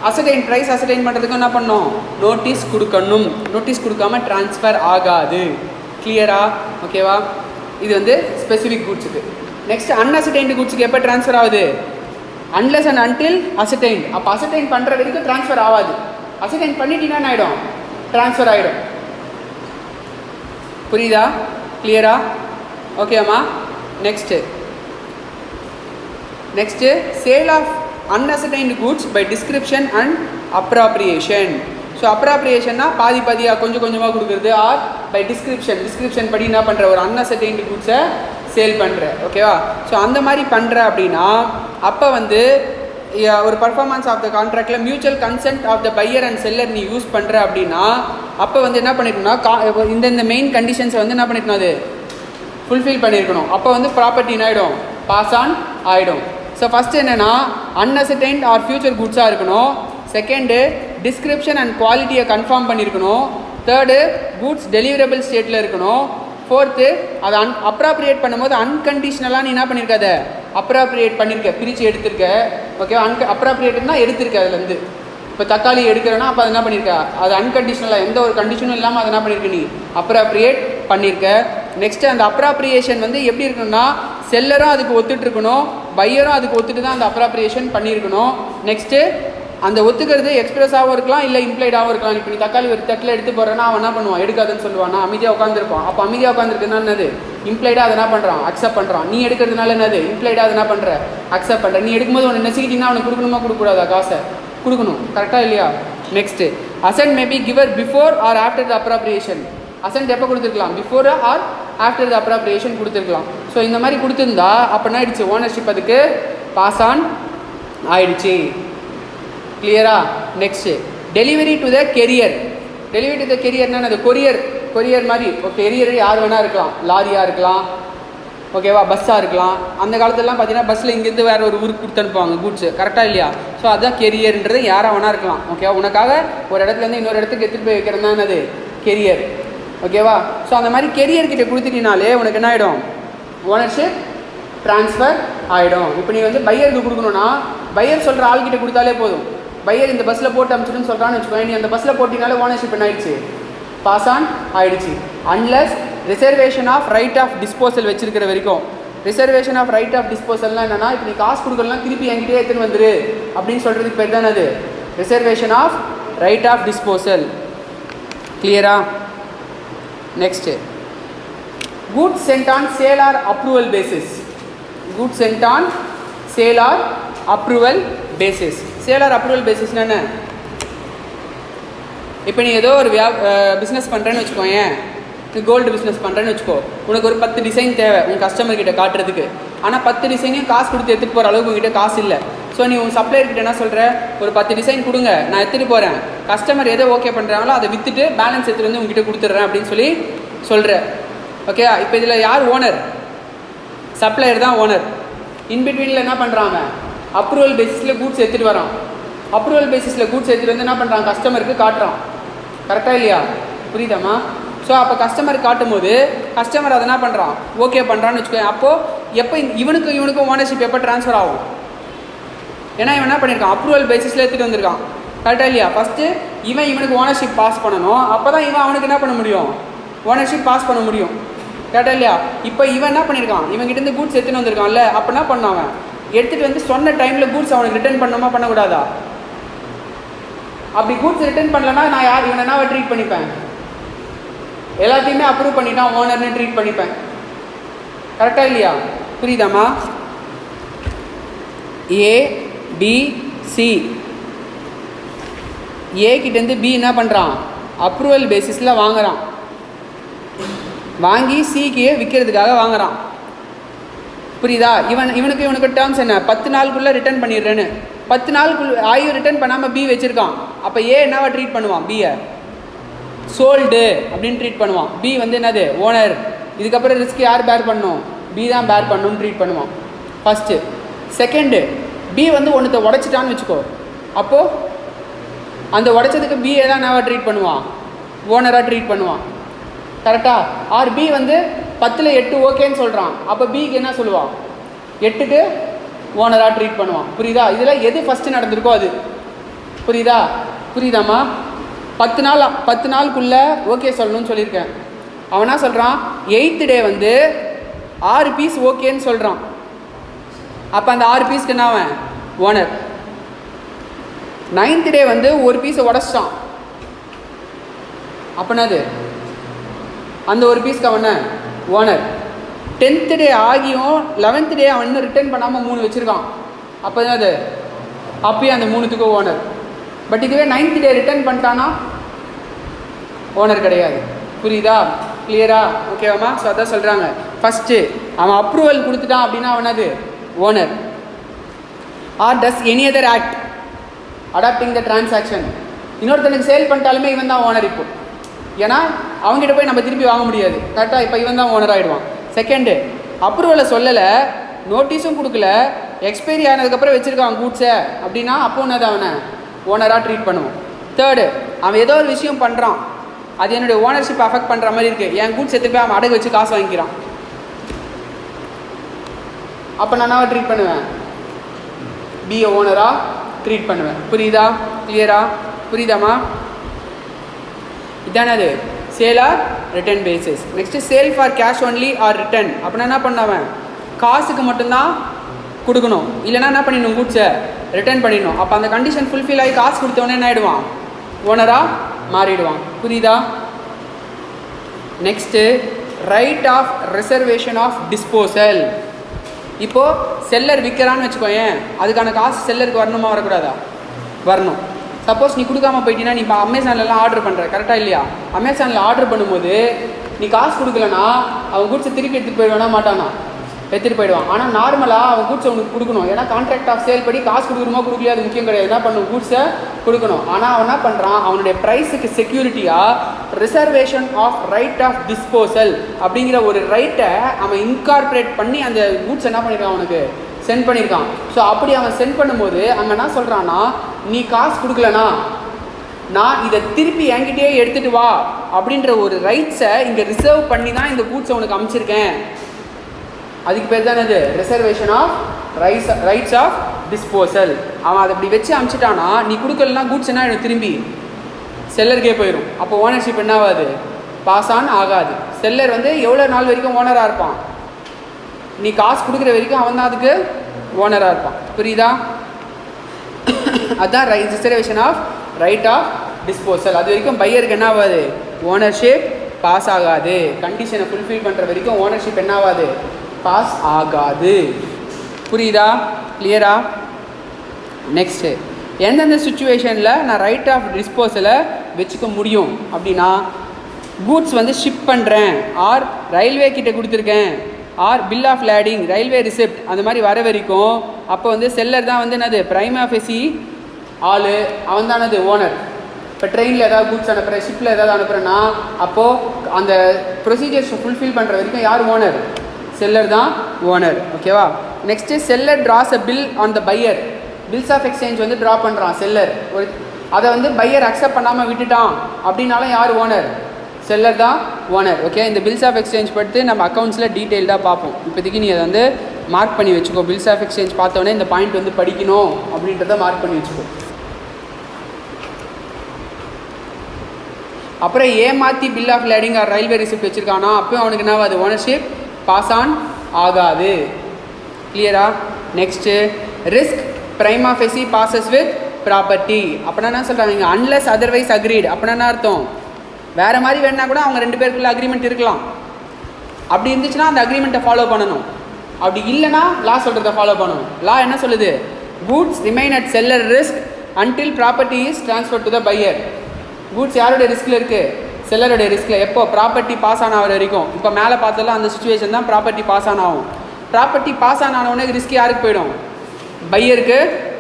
அசர்டைன் ப்ரைஸ் அசர்டைன் பண்ணுறதுக்கு என்ன பண்ணணும், நோட்டீஸ் கொடுக்கணும். நோட்டீஸ் கொடுக்காம ட்ரான்ஸ்ஃபர் ஆகாது. கிளியரா? ஓகேவா? இது வந்து ஸ்பெசிஃபிக் குட்ஸுக்கு. நெக்ஸ்ட், அன்அசர்டைன்டு குட்ஸுக்கு எப்போ ட்ரான்ஸ்ஃபர் ஆகுது, அன்லெஸ் அண்ட் அன்டில் அசர்டைன். அப்போ அசர்டைன் பண்ணுற வரைக்கும் ட்ரான்ஸ்ஃபர் ஆகாது. அசர்டைன் பண்ணிட்டீங்கன்னா ஆகிடும், ட்ரான்ஸ்ஃபர் ஆகிடும். புரியுதா? கிளியரா? ஓகேம்மா? Next sale of unascertained goods by description and appropriation. So அப்ராப்ரியேஷன்னா பாதியாக கொஞ்சம் கொஞ்சமாக கொடுக்குறது, ஆர் பை டிஸ்கிரிப்ஷன் படி என்ன பண்ணுற, ஒரு அன்அசர்டைன்டு குட்ஸை சேல் பண்ணுற. ஓகேவா? ஸோ அந்த மாதிரி பண்ணுற அப்படின்னா அப்போ வந்து ஒரு பர்ஃபார்மன்ஸ் ஆஃப் த கான்ட்ராக்டில் mutual consent of the buyer and seller நீ யூஸ் பண்ணுற அப்படின்னா அப்போ வந்து என்ன பண்ணிருக்கணும்னா, இந்த மெயின் கண்டிஷன்ஸை வந்து என்ன பண்ணிருக்கணும், அது ஃபுல்ஃபில் பண்ணியிருக்கணும். அப்போ வந்து ப்ராப்பர்ட்டி என்ன ஆகிடும், பாஸ் ஆன் ஆகிடும். ஸோ ஃபஸ்ட்டு என்னென்னா, அன்அசர்டைன்ட் ஆர் ஃபியூச்சர் குட்ஸாக இருக்கணும். செகண்டு, டிஸ்கிரிப்ஷன் அண்ட் குவாலிட்டியை கன்ஃபார்ம் பண்ணியிருக்கணும். தேர்டு, குட்ஸ் டெலிவரபிள் ஸ்டேட்டில் இருக்கணும். ஃபோர்த்து, அதை அப்ராப்ரியேட் பண்ணும்போது அன்கண்டிஷ்னலாக நீ என்ன பண்ணியிருக்காத, அப்ராப்ரியேட் பண்ணியிருக்க, பிரித்து எடுத்திருக்க. ஓகே, அப்ராப்ரியேட்னா எடுத்திருக்க. அதுலேருந்து இப்போ தக்காளி எடுக்கிறேன்னா அப்போ அது என்ன பண்ணியிருக்க, அது அன்கண்டிஷ்னலாக எந்த ஒரு கண்டிஷனும் இல்லாமல் அதை என்ன பண்ணியிருக்க, நீ அப்ராப்ரியேட் பண்ணியிருக்க. நெக்ஸ்ட்டு, அந்த அப்ராப்ரியேஷன் வந்து எப்படி இருக்கணும்னா, செல்லரும் அதுக்கு ஒத்துட்ருக்கணும், பையரும் அதுக்கு ஒத்துட்டு தான் அந்த அப்ராப்ரியேஷன் பண்ணியிருக்கணும். நெக்ஸ்ட்டு, அந்த ஒத்துக்கிறது எக்ஸ்பிரஸாகவும் இருக்கலாம், இல்லை இம்ப்ளைடாகவும் இருக்கலாம். இப்போ நீ தக்காளி ஒரு தட்டில் எடுத்து போகிறேன்னா அவன் என்ன பண்ணுவான், எடுக்காதுன்னு சொல்லுவான், நான் அமைதியாக உட்காந்துருப்பான். அப்போ அமைதியாக உட்காந்துருக்குன்னா என்னது, இம்ப்ளைடாக அதை என்ன பண்ணுறான், அக்செப்ட் பண்ணுறான். நீ எடுக்கிறதுனால என்னது, இம்ப்ளைடாக அதை என்ன பண்ணுற, அக்செப்ட் பண்ணுற. நீ எடுக்கும்போது உன்னை நெசிக்கிட்டிங்கன்னா அவனுக்கு கொடுக்கணுமா கொடுக்கக்கூடாதா, காசை கொடுக்கணும். கரெக்டாக இல்லையா? Next, ascent may be giver before or after the appropriation. Ascent எப்போ கொடுத்துருக்கலாம், before or after the appropriation கொடுத்துருக்கலாம். ஸோ இந்த மாதிரி கொடுத்துருந்தா அப்போ என்ன ஆயிடுச்சு, ஓனர்ஷிப் அதுக்கு பாஸ் ஆன் ஆயிடுச்சு. கிளியரா? Next, delivery to the carrier. Delivery to the கெரியர்னா அது கொரியர் மாதிரி. இப்போ கெரியர் யார் வேணால் இருக்கலாம், லாரியாக இருக்கலாம், ஓகேவா, பஸ்ஸாக இருக்கலாம். அந்த காலத்துலலாம் பார்த்தீங்கன்னா பஸ்ஸில் இங்கேருந்து வேறு ஒரு ஊருக்கு கொடுத்து அனுப்புவாங்க குட்ஸு. கரெக்டாக இல்லையா? ஸோ அதுதான் கெரியர்ன்றது யாராக வேணா இருக்கலாம். ஓகேவா? உனக்காக ஒரு இடத்துலேருந்து இன்னொரு இடத்துக்கு எடுத்துகிட்டு போய் வைக்கிறது தான் என்னது கெரியர். ஓகேவா? ஸோ அந்த மாதிரி கெரியர் கிட்ட கொடுத்துட்டினாலே உனக்கு என்ன ஆகிடும், ஓனர்ஷிப் ட்ரான்ஸ்ஃபர் ஆகிடும். இப்போ நீ வந்து பையருக்கு கொடுக்கணுன்னா பையர் சொல்கிற ஆள்கிட்ட கொடுத்தாலே போதும். பையர் இந்த பஸ்ஸில் போட்டு அனுப்பிச்சுன்னு சொல்கிறான்னு வச்சுக்கோ, நீ அந்த பஸ்ஸில் போட்டினாலே ஓனர்ஷிப் என்ன ஆயிடுச்சு, பாஸ் ஆன் ஆகிடுச்சு. Unless reservation of right of disposal வச்சிருக்கிற வரைக்கும். ரிசர்வேஷன் ஆஃப் ரைட் ஆஃப் டிஸ்போசல்னால் என்னென்னா, இப்போ நீ காசு கொடுக்கலாம் திருப்பி என்கிட்டே எடுத்துன்னு வந்துரு அப்படின்னு சொல்கிறதுக்கு பேர் தானே அது reservation of right of disposal. கிளியரா? Next, goods sent on sale or approval basis. Goods sent on sale or approval basis. Sale or approval basis என்ன? இப்போ நீ ஏதோ ஒரு பிஸ்னஸ் பண்ணுறேன்னு வச்சுக்கோங்க, நீ கோல்டு பிஸ்னஸ் பண்ணுறேன்னு வச்சுக்கோ, உனக்கு ஒரு 10 டிசைன் தேவை உங்கள் கஸ்டமர்கிட்ட காட்டுறதுக்கு. ஆனால் 10 டிசைனையும் காசு கொடுத்து எடுத்துகிட்டு போகிற அளவுக்கு உங்ககிட்ட காசு இல்லை. ஸோ நீ உங்கள் சப்ளையர்கிட்ட என்ன சொல்கிற, ஒரு 10 டிசைன் கொடுங்க, நான் எடுத்துகிட்டு போகிறேன், கஸ்டமர் எதை ஓகே பண்ணுறாங்களோ அதை விற்றுட்டு பேலன்ஸ் எடுத்துகிட்டு வந்து உங்ககிட்ட கொடுத்துட்றேன் அப்படின்னு சொல்லி சொல்கிற. ஓகேவா? இப்போ இதில் யார் ஓனர்? சப்ளையர் தான் ஓனர். இன்பிட்வீனில் என்ன பண்ணுறாங்க, அப்ரூவல் பேசிஸில் கூட்ஸ் எடுத்துகிட்டு வரான். அப்ரூவல் பேசிஸில் கூட்ஸ் எடுத்துகிட்டு வந்து என்ன பண்ணுறான், கஸ்டமருக்கு காட்டுறான். கரெக்டாக இல்லையா? புரியுதாம்மா? ஸோ அப்போ கஸ்டமருக்கு காட்டும் போது கஸ்டமர் அதை என்ன பண்ணுறான், ஓகே பண்ணுறான்னு வச்சுக்கோங்க. அப்போது எப்போ இவனுக்கும் ஓனர்ஷிப் எப்போ ட்ரான்ஸ்ஃபர் ஆகும்? ஏன்னா இவன் என்ன பண்ணியிருக்கான், அப்ரூவல் பேசிஸில் எடுத்துகிட்டு வந்திருக்கான். கரெக்டாக இல்லையா? ஃபஸ்ட்டு இவனுக்கு ஓனர்ஷிப் பாஸ் பண்ணணும், அப்போ தான் அவனுக்கு என்ன பண்ண முடியும், ஓனர்ஷிப் பாஸ் பண்ண முடியும். கரெக்டாக இல்லையா? இப்போ இவன் என்ன பண்ணியிருக்கான், இவன்கிட்டேருந்து கூட்ஸ் எடுத்துகிட்டு வந்திருக்கான்ல, அப்போ என்ன பண்ணான், எடுத்துகிட்டு வந்து சொன்ன டைமில் கூட்ஸ் அவனுக்கு ரிட்டர்ன் பண்ணணுமா பண்ணக்கூடாதா? அப்படி கூட்ஸ் ரிட்டர்ன் பண்ணலன்னா நான் இவனை என்ன ட்ரீட் பண்ணிப்பேன், எல்லாத்தையுமே அப்ரூவ் பண்ணிட்டான் ஓனர்னு ட்ரீட் பண்ணிப்பேன். கரெக்டாக இல்லையா? புரியுதாம்மா? ஏ பி சி, ஏ கிட்டேருந்து பி என்ன பண்ணுறான், அப்ரூவல் பேசிஸில் வாங்குகிறான், வாங்கி சிக்கு விற்கிறதுக்காக வாங்குகிறான். புரியுதா? இவனுக்கு டேர்ம்ஸ் என்ன, 10 நாளுக்குள்ளே ரிட்டர்ன் பண்ணிடுறேன்னு. 10 நாளுக்குள்ள ஆயும் ரிட்டர்ன் பண்ணாமல் பி வச்சுருக்கான். அப்போ ஏ என்னவா ட்ரீட் பண்ணுவான், பியை சோல்டு அப்படின்னு ட்ரீட் பண்ணுவான். பி வந்து என்னது, ஓனர். இதுக்கப்புறம் ரிஸ்க் யார் பேர் பண்ணணும், பி தான் பேர் பண்ணணும்னு ட்ரீட் பண்ணுவான் ஃபஸ்ட்டு. செகண்டு, பி வந்து ஒன்றத்தை உடைச்சிட்டான்னு வச்சுக்கோ, அப்போது அந்த உடைச்சதுக்கு பிஏ தான் என்னவா ட்ரீட் பண்ணுவான், ஓனராக ட்ரீட் பண்ணுவான். கரெக்டாக? ஆர் பி வந்து 10ல் 8 ஓகேன்னு சொல்கிறான், அப்போ பிக்கு என்ன சொல்லுவான், 8க்கு ஓனராக ட்ரீட் பண்ணுவான். புரியுதா? இதில் எது ஃபஸ்ட்டு நடந்திருக்கோ அது. புரியுதாம்மா? 10 நாளுக்குள்ளே ஓகே சொல்லணும்னு சொல்லியிருக்கேன். அவனா சொல்கிறான், 8th டே வந்து 6 பீஸ் ஓகேன்னு சொல்கிறான். அப்போ அந்த 6 பீஸ்க்கு என்ன அவன் ஓனர். 9th டே வந்து ஒரு பீஸை உடச்சிட்டான், அப்படின்னாது அந்த ஒரு பீஸ்க்கு அவன ஓனர். 10th டே ஆகியும் 11th டே அவன் இன்னும் ரிட்டர்ன் பண்ணாமல் 3 வச்சுருக்கான், அப்போ என்னது, அப்பயும் அந்த 3த்துக்கும் ஓனர். பட் இதுவே 9th டே ரிட்டர்ன் பண்ணிட்டானா ஓனர் கிடையாது. புரியுதா? கிளியரா? ஓகேவாம்மா? ஸோ அதான் சொல்கிறாங்க, ஃபஸ்ட்டு அவன் அப்ரூவல் கொடுத்துட்டான் அப்படின்னா அவனது owner. Or does any other act adopting the transaction, இன்னொருத்தனுக்கு சேல் பண்ணிட்டாலுமே இவன் தான் ஓனர். இப்போ ஏன்னா அவங்ககிட்ட போய் நம்ம திருப்பி வாங்க முடியாது. கரெக்டாக? இப்போ இவன் தான் ஓனர் ஆகிடுவான். செகண்டு, அப்ரூவலை சொல்லலை, நோட்டீஸும் கொடுக்கல, எக்ஸ்பைரி ஆனதுக்கப்புறம் வச்சுருக்கான் கூட்ஸை அப்படின்னா அப்போ ஒன்று அவனை ஓனராக ட்ரீட் பண்ணுவோம். தேர்டு, அவன் ஏதோ ஒரு விஷயம் பண்ணுறான், அது என்னுடைய ஓனர்ஷிப் அஃபெக்ட் பண்ணுற மாதிரி இருக்குது, என் கூட்ஸ் எடுத்து போய் அவன் அடகு வச்சு காசு வாங்கிக்கிறான், அப்போ நான் என்ன ட்ரீட் பண்ணுவேன், பிஏ ஓனராக ட்ரீட் பண்ணுவேன். புரியுதா? கிளியரா? புரியுதாம்மா? இதானே அது sale or return basis. Next sale for cash only or return. அப்படின்னா என்ன பண்ணவன், காசுக்கு மட்டும்தான் கொடுக்கணும், இல்லைனா என்ன பண்ணிடணும், கூட்ஸை ரிட்டர்ன் பண்ணிடணும். அப்போ அந்த கண்டிஷன் ஃபுல்ஃபில் ஆகி காசு கொடுத்தவொடனே என்ன ஆகிடுவான், ஓனராக மாறிடுவான். புரியுதா? Next right of reservation of disposal. இப்போது செல்லர் விற்கிறான்னு வச்சுக்கோயேன், அதுக்கான காசு செல்லருக்கு வரணுமா வரக்கூடாதா? வரணும். சப்போஸ் நீ கொடுக்காம போயிட்டீங்கன்னா, நீ இப்போ அமேசான்லலாம் ஆர்டர் பண்ணுற, கரெக்டாக இல்லையா? அமேசானில் ஆர்டர் பண்ணும்போது நீ காசு கொடுக்கலன்னா அவன் கூட்ஸை திருப்பி எடுத்துகிட்டு போயிடுவானா மாட்டானா? எடுத்துகிட்டு போயிடுவான். ஆனால் நார்மலாக அவன் கூட்ஸை உனக்கு கொடுக்கணும், ஏன்னா கான்ட்ராக்ட் ஆஃப் சேல் படி காசு கொடுக்கணுமா கொடுக்கலையா அது முக்கியம் கிடையாது, என்ன பண்ணும், கூட்ஸை கொடுக்கணும். ஆனால் அவன் என்ன பண்ணுறான், அவனுடைய ப்ரைஸுக்கு செக்யூரிட்டியாக reservation of right of disposal அப்படிங்கிற ஒரு ரைட்டை அவன் இன்கார்பரேட் பண்ணி அந்த கூட்ஸ் என்ன பண்ணிடுறான், அவனுக்கு சென்ட் பண்ணியிருக்கான். ஸோ அப்படி அவன் சென்ட் பண்ணும்போது அங்கே என்ன சொல்கிறான்னா, நீ காசு கொடுக்கலனா நான் இதை திருப்பி என்கிட்டயே எடுத்துகிட்டு வா அப்படின்ற ஒரு ரைட்ஸை இங்கே ரிசர்வ் பண்ணி தான் இந்த கூட்ஸை உனக்கு அமைச்சிருக்கேன். அதுக்கு பேர் தான் இது reservation of rights of disposal. அவன் அதை அப்படி வச்சு அமைச்சிட்டானா, நீ கொடுக்கலனா கூட்ஸ் என்ன எனக்கு திரும்பி செல்லருக்கே போயிடும். அப்போ ஓனர்ஷிப் என்ன ஆகாது, பாஸ் ஆன் ஆகாது. செல்லர் வந்து எவ்வளோ நாள் வரைக்கும் ஓனராக இருப்பான், நீ காசு கொடுக்குற வரைக்கும் அவன் தான் அதுக்கு ஓனராக இருப்பான். புரியுதா? அதுதான் reservation of right of disposal. அது வரைக்கும் பையருக்கு என்ன ஆகாது, ஓனர்ஷிப் பாஸ் ஆகாது. கண்டிஷனை ஃபுல்ஃபில் பண்ணுற வரைக்கும் ஓனர்ஷிப் என்ன ஆகாது, பாஸ் ஆகாது. புரியுதா? கிளியரா? நெக்ஸ்ட்டு, எந்தெந்த சுச்சுவேஷனில் நான் ரைட் ஆஃப் டிஸ்போசலை வச்சுக்க முடியும் அப்படின்னா, கூட்ஸ் வந்து ஷிப் பண்ணுறேன், ஆர் ரயில்வே கிட்ட கொடுத்துருக்கேன், or bill of lading, railway receipt அந்த மாதிரி வர வரைக்கும் அப்போ வந்து செல்லர் தான் வந்து என்னது பிரைமா ஃபேசி ஆள், அவன் தான் என்னது ஓனர். இப்போ ட்ரெயினில் ஏதாவது கூட்ஸ் அனுப்புகிறேன், ஷிப்பில் ஏதாவது அனுப்புகிறேன்னா அப்போது அந்த ப்ரொசீஜர்ஸ் ஃபுல்ஃபில் பண்ணுற வரைக்கும் யார் ஓனர், செல்லர் தான் ஓனர். ஓகேவா? Next, seller draws a bill on the buyer. Bills of exchange வந்து ட்ரா பண்ணுறான் செல்லர், ஒரு அதை வந்து பையர் அக்செப்ட் பண்ணாமல் விட்டுட்டான் அப்படின்னாலும் யார் ஓனர், செல்லர் தான் ஓனர். ஓகே, இந்த பில்ஸ் ஆஃப் எக்ஸ்சேஞ்ச் படுத்து நம்ம அக்கௌண்ட்ஸில் டீட்டெயில்டாக பார்ப்போம். இப்போதைக்கு நீ அதை வந்து மார்க் பண்ணி வச்சுக்கோ. பில்ஸ் ஆஃப் எக்ஸ்சேஞ்ச் பார்த்தோன்னே இந்த பாயிண்ட் வந்து படிக்கணும் அப்படின்றத மார்க் பண்ணி வச்சுக்கோ. அப்புறம் ஏமாற்றி bill of lading or railway receipt வச்சுருக்கானா, அப்போயும் அவனுக்கு என்ன ஆகாது, ஓனர்ஷிப் பாஸ் ஆன் ஆகாது. கிளியரா? Next, risk prima facie passes with property. அப்படின்னா என்ன சொல்கிறாங்க, அன்லெஸ் அதர்வைஸ் அக்ரீட். அப்படின்னா என்ன அர்த்தம், வேறு மாதிரி வேணா கூட அவங்க ரெண்டு பேருக்குள்ள அக்ரிமெண்ட் இருக்கலாம். அப்படி இருந்துச்சுன்னா அந்த அக்ரிமெண்ட்டை ஃபாலோ பண்ணணும். அப்படி இல்லைனா லா சொல்கிறத ஃபாலோ பண்ணணும். லா என்ன சொல்லுது, goods remain at seller risk until property is transfer to the pier. Goods யாருடைய ரிஸ்கில் இருக்குது, செல்லருடைய ரிஸ்கில். எப்போ, ப்ராப்பர்ட்டி பாஸ் ஆன ஆகிற வரைக்கும். இப்போ மேலே பார்த்தலாம் அந்த சுச்சுவேஷன் தான் ப்ராப்பர்ட்டி பாஸ் ஆன் ஆகும். ப்ராப்பர்ட்டி பாஸ் ஆனவுடனே ரிஸ்க் யாருக்கு போயிடும், பையருக்கு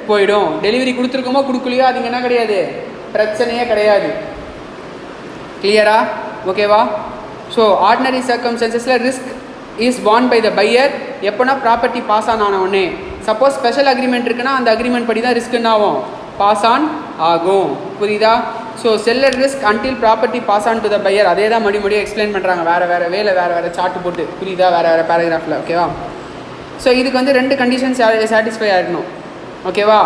போயிடும். டெலிவரி கொடுத்துருக்கோமோ கொடுக்கலையோ அதுங்க என்ன கிடையாது, பிரச்சனையே கிடையாது. கிளியரா? ஓகேவா? ஸோ ஆர்டினரி சர்க்கம்ஸ்டன்சஸில் risk is borne by the buyer எப்போனா ப்ராப்பர்ட்டி பாஸ் ஆன் ஆனவுடனே. சப்போஸ் ஸ்பெஷல் அக்ரிமெண்ட் இருக்குன்னா அந்த அக்ரிமெண்ட் படி தான் ரிஸ்க் என்ன ஆகும், பாஸ் ஆன் ஆகும். புரியுதா? So seller risk until property pass on to the buyer. அதே தான் மறுபடியும் எக்ஸ்பிளைன் பண்ணுறாங்க, வேறு வேறு சார்ட் போட்டு. புரியுதா? வேறு பேராகிராஃபில். ஓகேவா? ஸோ இதுக்கு வந்து ரெண்டு கண்டிஷன்ஸ் சாட்டிஸ்ஃபை ஆகிடணும். ஓகேவா?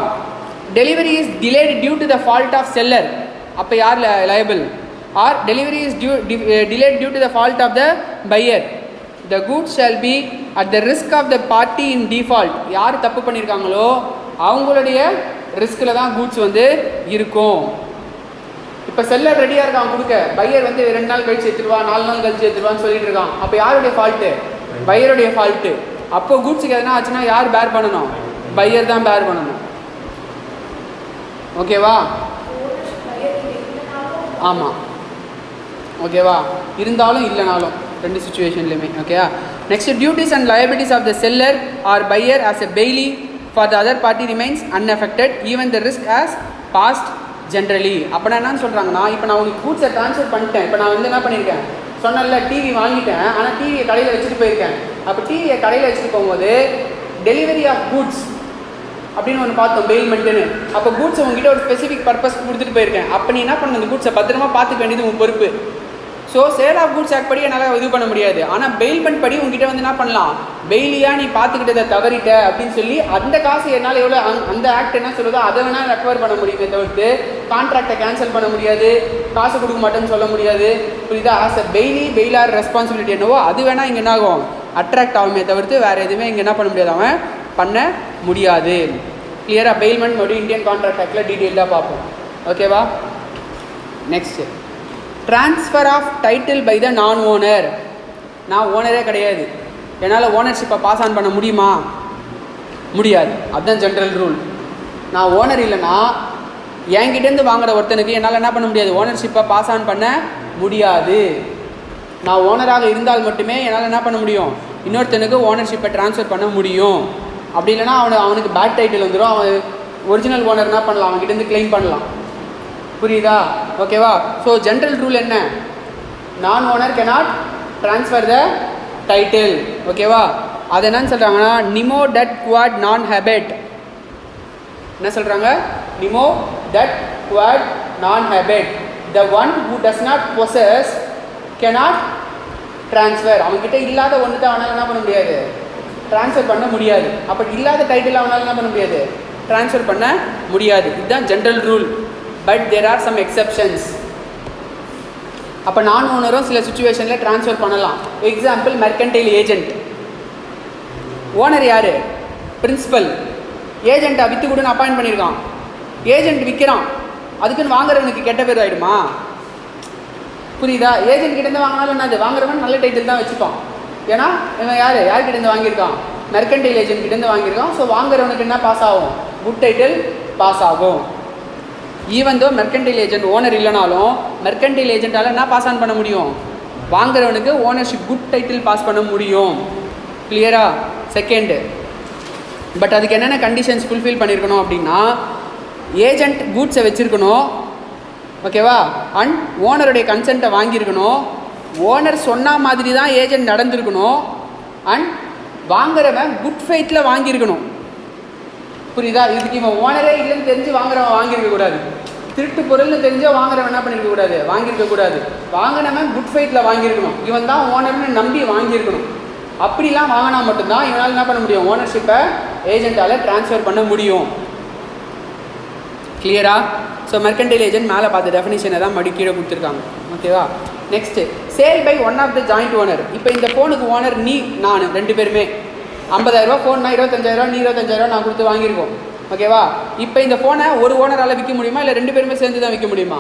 Delivery is delayed due to the fault of seller. அப்போ யார் liable, or delivery is delayed due to the fault of the buyer. The goods shall be at the risk of the party in default. யார் தப்பு பண்ணியிருக்காங்களோ அவங்களுடைய ரிஸ்கில் தான் goods வந்து இருக்கும். இப்போ seller ரெடியாக இருக்கான் கொடுக்க, பையர் வந்து 2 நாள் கழிச்சு எடுத்துருவா, 4 நாள் கழிச்சு எடுத்துருவான்னு சொல்லிட்டு இருக்கான். அப்போ யாருடைய ஃபால்ட்டு, பையருடைய ஃபால்ட்டு. அப்போ கூட்ஸுக்கு எதனா ஆச்சுன்னா யார் பேர் பண்ணணும், பையர் தான் பேர் பண்ணணும். ஓகேவா? ஆமாம். ஓகேவா? இருந்தாலும் இல்லைனாலும் ரெண்டு சுச்சுவேஷன்லையுமே. ஓகேவா? Next, duties and liabilities of the seller or buyer as a bailee for the other party remains unaffected even the risk has passed generally. அப்படின்னா என்னன்னு சொல்கிறாங்கன்னா, இப்போ நான் உங்களுக்கு கூட்ஸை ட்ரான்ஸ்ஃபர் பண்ணிட்டேன். இப்போ நான் வந்து என்ன பண்ணியிருக்கேன் சொன்னல, டிவி வாங்கிட்டேன், ஆனால் டிவியை கடையில் வச்சுட்டு போயிருக்கேன். அப்போ டிவியை கடையில் வச்சுட்டு போகும்போது டெலிவரி ஆஃப் கூட்ஸ் அப்படின்னு ஒன்று பார்த்தோம், பெயில்மெண்ட்டுன்னு. அப்போ கூட்ஸை உங்ககிட்ட ஒரு ஸ்பெசிஃபிக் பர்பஸ் கொடுத்துட்டு போயிருக்கேன். அப்போ நீ என்ன பண்ணணும், அந்த கூட்ஸை பத்திரமா பார்த்துக்க வேண்டியது உங்கள் பொறுப்பு. So sale of goods act படி என்னால் இது பண்ண முடியாது. ஆனால் பெயில்மெண்ட் படி உங்ககிட்ட வந்து என்ன பண்ணலாம், பெயிலியாக நீ பார்த்துக்கிட்டதை தவறிட்ட அப்படின்னு சொல்லி அந்த காசு என்னால் எவ்வளோ அந்த ஆக்ட் என்ன சொல்லுதோ அதை வேணால் ரெக்கவர் பண்ண முடியுமே தவிர்த்து கான்ட்ராக்டை கேன்சல் பண்ண முடியாது, காசு கொடுக்க மாட்டேன்னு சொல்ல முடியாது. புரியுதா? ஆஸ் அ பெயிலார் ரெஸ்பான்சிபிலிட்டி என்னவோ அது வேணால் இங்கே என்ன ஆகும், அட்ராக்ட் ஆகுமே தவிர்த்து வேறு எதுவுமே இங்கே என்ன பண்ண முடியாது, அவன் பண்ண முடியாது. கிளியராக? பெயில்மெண்ட் மறுபடியும் இந்தியன் கான்ட்ராக்ட் ஆக்டில் டீட்டெயில்டாக பார்ப்போம். ஓகேவா? Next, transfer of title by the non owner. நான் ஓனரே கிடையாது, என்னால் ஓனர்ஷிப்பை பாஸ் ஆன் பண்ண முடியுமா, முடியாது. அதுதான் ஜென்ரல் ரூல். நான் ஓனர் இல்லைன்னா என்கிட்டேருந்து வாங்குற ஒருத்தனுக்கு என்னால் என்ன பண்ண முடியாது, ஓனர்ஷிப்பை பாஸ் ஆன் பண்ண முடியாது. நான் ஓனராக இருந்தால் மட்டுமே என்னால் என்ன பண்ண முடியும், இன்னொருத்தனுக்கு ஓனர்ஷிப்பை ட்ரான்ஸ்ஃபர் பண்ண முடியும். அப்படி இல்லைனா அவனுக்கு பேட் டைட்டில் வந்துடும். அவன் ஒரிஜினல் ஓனர் என்ன பண்ணலாம், அவன்கிட்டேருந்து கிளைம் பண்ணலாம். புரியுதா? ஓகேவா? ஸோ ஜென்ரல் ரூல் என்ன, நான் owner cannot transfer the title. ஓகேவா? அது என்னன்னு சொல்கிறாங்கன்னா நிமோ டட் குவாட் நான் ஹேபிட். என்ன சொல்கிறாங்க? நிமோ டட் குவாட் நான் habit. The one who does not possess cannot transfer. அவங்ககிட்ட இல்லாத ஒன்று தான் அவனால் என்ன பண்ண முடியாது, ட்ரான்ஸ்ஃபர் பண்ண முடியாது. அப்போ இல்லாத டைட்டில் அவனால் என்ன பண்ண முடியாது, ட்ரான்ஸ்ஃபர் பண்ண முடியாது. இதுதான் general rule. But there are some exceptions. அப்போ நான் ஓனரும் சில சுச்சுவேஷனில் ட்ரான்ஸ்ஃபர் பண்ணலாம். Example mercantile agent. ஓனர் யார்? பிரின்சிபல். ஏஜென்ட்டை விற்று கூட அப்பாயின்ட் பண்ணியிருக்கான். ஏஜென்ட் விற்கிறான், அதுக்குன்னு வாங்குறவனுக்கு கெட்ட பேர் ஆகிடுமா? புரியுதா? ஏஜென்ட் கிட்டேருந்து வாங்கினாலும் என்னது, வாங்குறவன் நல்ல டைட்டில் தான் வச்சுப்பான். ஏன்னா இவன் யார்கிட்டேருந்து வாங்கியிருக்கான்? மெர்கன்டைல் ஏஜென்ட் கிட்டேருந்து வாங்கியிருக்கான். ஸோ வாங்குறவனுக்கு என்ன பாஸ் ஆகும்? குட் டைட்டில் பாஸ் ஆகும். Even though mercantile agent owner இல்லைனாலும் மெர்கன்டைல் ஏஜென்ட்டால் என்ன பாஸ் ஆன் பண்ண முடியும்? வாங்குறவனுக்கு ஓனர்ஷிப் குட் டைட்டில் பாஸ் பண்ண முடியும். கிளியரா? செகண்டு. பட் அதுக்கு என்னென்ன கண்டிஷன்ஸ் ஃபுல்ஃபில் பண்ணியிருக்கணும் அப்படின்னா, ஏஜென்ட் கூட்ஸை வச்சுருக்கணும், ஓகேவா? அண்ட் ஓனருடைய கன்சென்ட்டை வாங்கியிருக்கணும், ஓனர் சொன்ன மாதிரி தான் ஏஜென்ட் நடந்திருக்கணும், அண்ட் வாங்குறவன் குட் ஃபெய்த்தில் வாங்கியிருக்கணும். புரியுதா? இதுக்கு இவன் ஓனரே இல்லைன்னு தெரிஞ்சு வாங்குறவன் வாங்கியிருக்கக்கூடாது. திருட்டு பொருள்னு தெரிஞ்சால் வாங்குறவன் என்ன பண்ணியிருக்கக்கூடாது, வாங்கியிருக்கக்கூடாது. வாங்கினவன் குட் ஃபெய்த்தில் வாங்கியிருக்கணும், இவன் தான் ஓனர்னு நம்பி வாங்கியிருக்கணும். அப்படிலாம் வாங்கினா மட்டும்தான் இவனால் என்ன பண்ண முடியும், ஓனர்ஷிப்பை ஏஜென்ட்டால் ட்ரான்ஸ்ஃபர் பண்ண முடியும். கிளியரா? ஸோ மெர்கன்டைல் ஏஜென்ட் மேலே பார்த்த டெஃபினிஷனை தான் மறுபடியும் கீழே கொடுத்துருக்காங்க. ஓகேவா? Next sale by one of the joint owner. இப்போ இந்த ஃபோனுக்கு ஓனர் நீ நான் ரெண்டு பேருமே 50,000 ஃபோன்னா 25,000 நீ 25,000 நான் கொடுத்து வாங்கியிருக்கோம். ஓகேவா? இப்போ இந்த ஃபோனை ஒரு ஓனரால் விற்க முடியுமா, இல்லை ரெண்டு பேருமே சேர்ந்து தான் விற்க முடியுமா?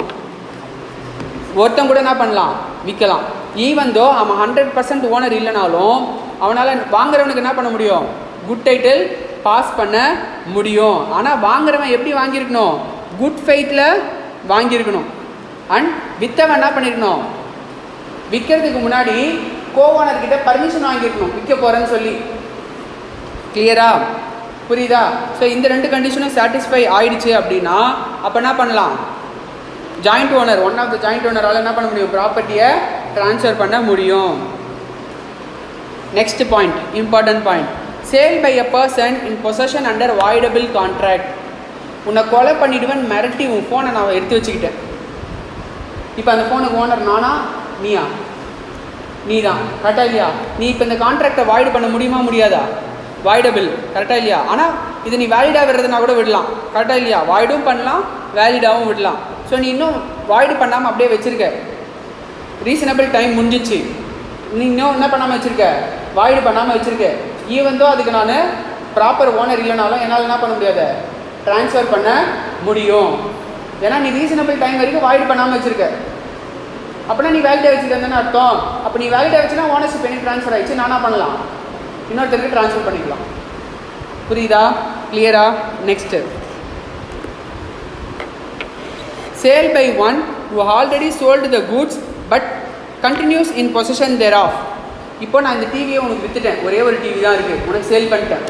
ஒருத்தன் கூட என்ன பண்ணலாம், விற்கலாம். ஈவன் தோ அவன் 100% ஓனர் இல்லைனாலும் அவனால் வாங்குறவனுக்கு என்ன பண்ண முடியும், குட் டைட்டில் பாஸ் பண்ண முடியும். ஆனால் வாங்குறவன் எப்படி வாங்கியிருக்கணும், குட் ஃபெய்த்தில் வாங்கியிருக்கணும். அண்ட் விற்றவன் என்ன பண்ணியிருக்கணும், விற்கிறதுக்கு முன்னாடி கோஓனர்கிட்ட பர்மிஷன் வாங்கியிருக்கணும் விற்க போகிறேன்னு சொல்லி. கிளியரா? புரியுதா? ஸோ இந்த ரெண்டு கண்டிஷனும் சாட்டிஸ்ஃபை ஆயிடுச்சு அப்படின்னா அப்போ என்ன பண்ணலாம், joint owner one of the joint ஓனரால் என்ன பண்ண முடியும், ப்ராப்பர்ட்டியை ட்ரான்ஸ்ஃபர் பண்ண முடியும். Next point, important point, sale by a person in possession under voidable contract. உன்னை கொலை பண்ணிவிடுவேன் மிரட்டி உன் ஃபோனை நான் எடுத்து வச்சுக்கிட்டேன். இப்போ அந்த ஃபோனுக்கு ஓனர் நானா நீயா? நீ தான். கரெக்டாக இல்லையா? நீ இப்போ இந்த கான்ட்ராக்டை வாய்டு பண்ண முடியுமா முடியாதா? வாய்டபிள். கரெக்டாக இல்லையா? ஆனால் இது நீ வேலிடாக விடுறதுனா கூட விடலாம். கரெக்டாக இல்லையா? வாய்டும் பண்ணலாம், வேலிடாகவும் விடலாம். ஸோ நீ இன்னும் வாய்டு பண்ணாமல் அப்படியே வச்சுருக்க, ரீசனபிள் டைம் முடிஞ்சிச்சு, நீ இன்னும் என்ன பண்ணாமல் வச்சுருக்க, வாய்டு பண்ணாமல் வச்சுருக்க. ஈவன் தோ அதுக்கு நான் ப்ராப்பர் ஓனர் இல்லைனாலும் என்னால் என்ன பண்ண முடியாது, ட்ரான்ஸ்ஃபர் பண்ண முடியும். ஏன்னா நீ ரீசனபிள் டைம் வரைக்கும் வாய்டு பண்ணாமல் வச்சுருக்க. அப்படின்னா நீ வேலிடாக வச்சுருக்கேன்னு அர்த்தம். அப்போ நீ வேலிடாக வச்சுன்னா ஓனர்ஷிப் எனக்கு ட்ரான்ஸ்ஃபர் ஆகிடுச்சு, நானா பண்ணலாம், இன்னொருத்தருக்கு ட்ரான்ஸ்ஃபர் பண்ணிக்கலாம். புரியுதா? கிளியரா? Next, sale by one who already sold the goods but continues in possession thereof. இப்போ நான் இந்த டிவியை உனக்கு விற்றுட்டேன், ஒரே ஒரு டிவி தான் இருக்குது, உனக்கு சேல் பண்ணிட்டேன்.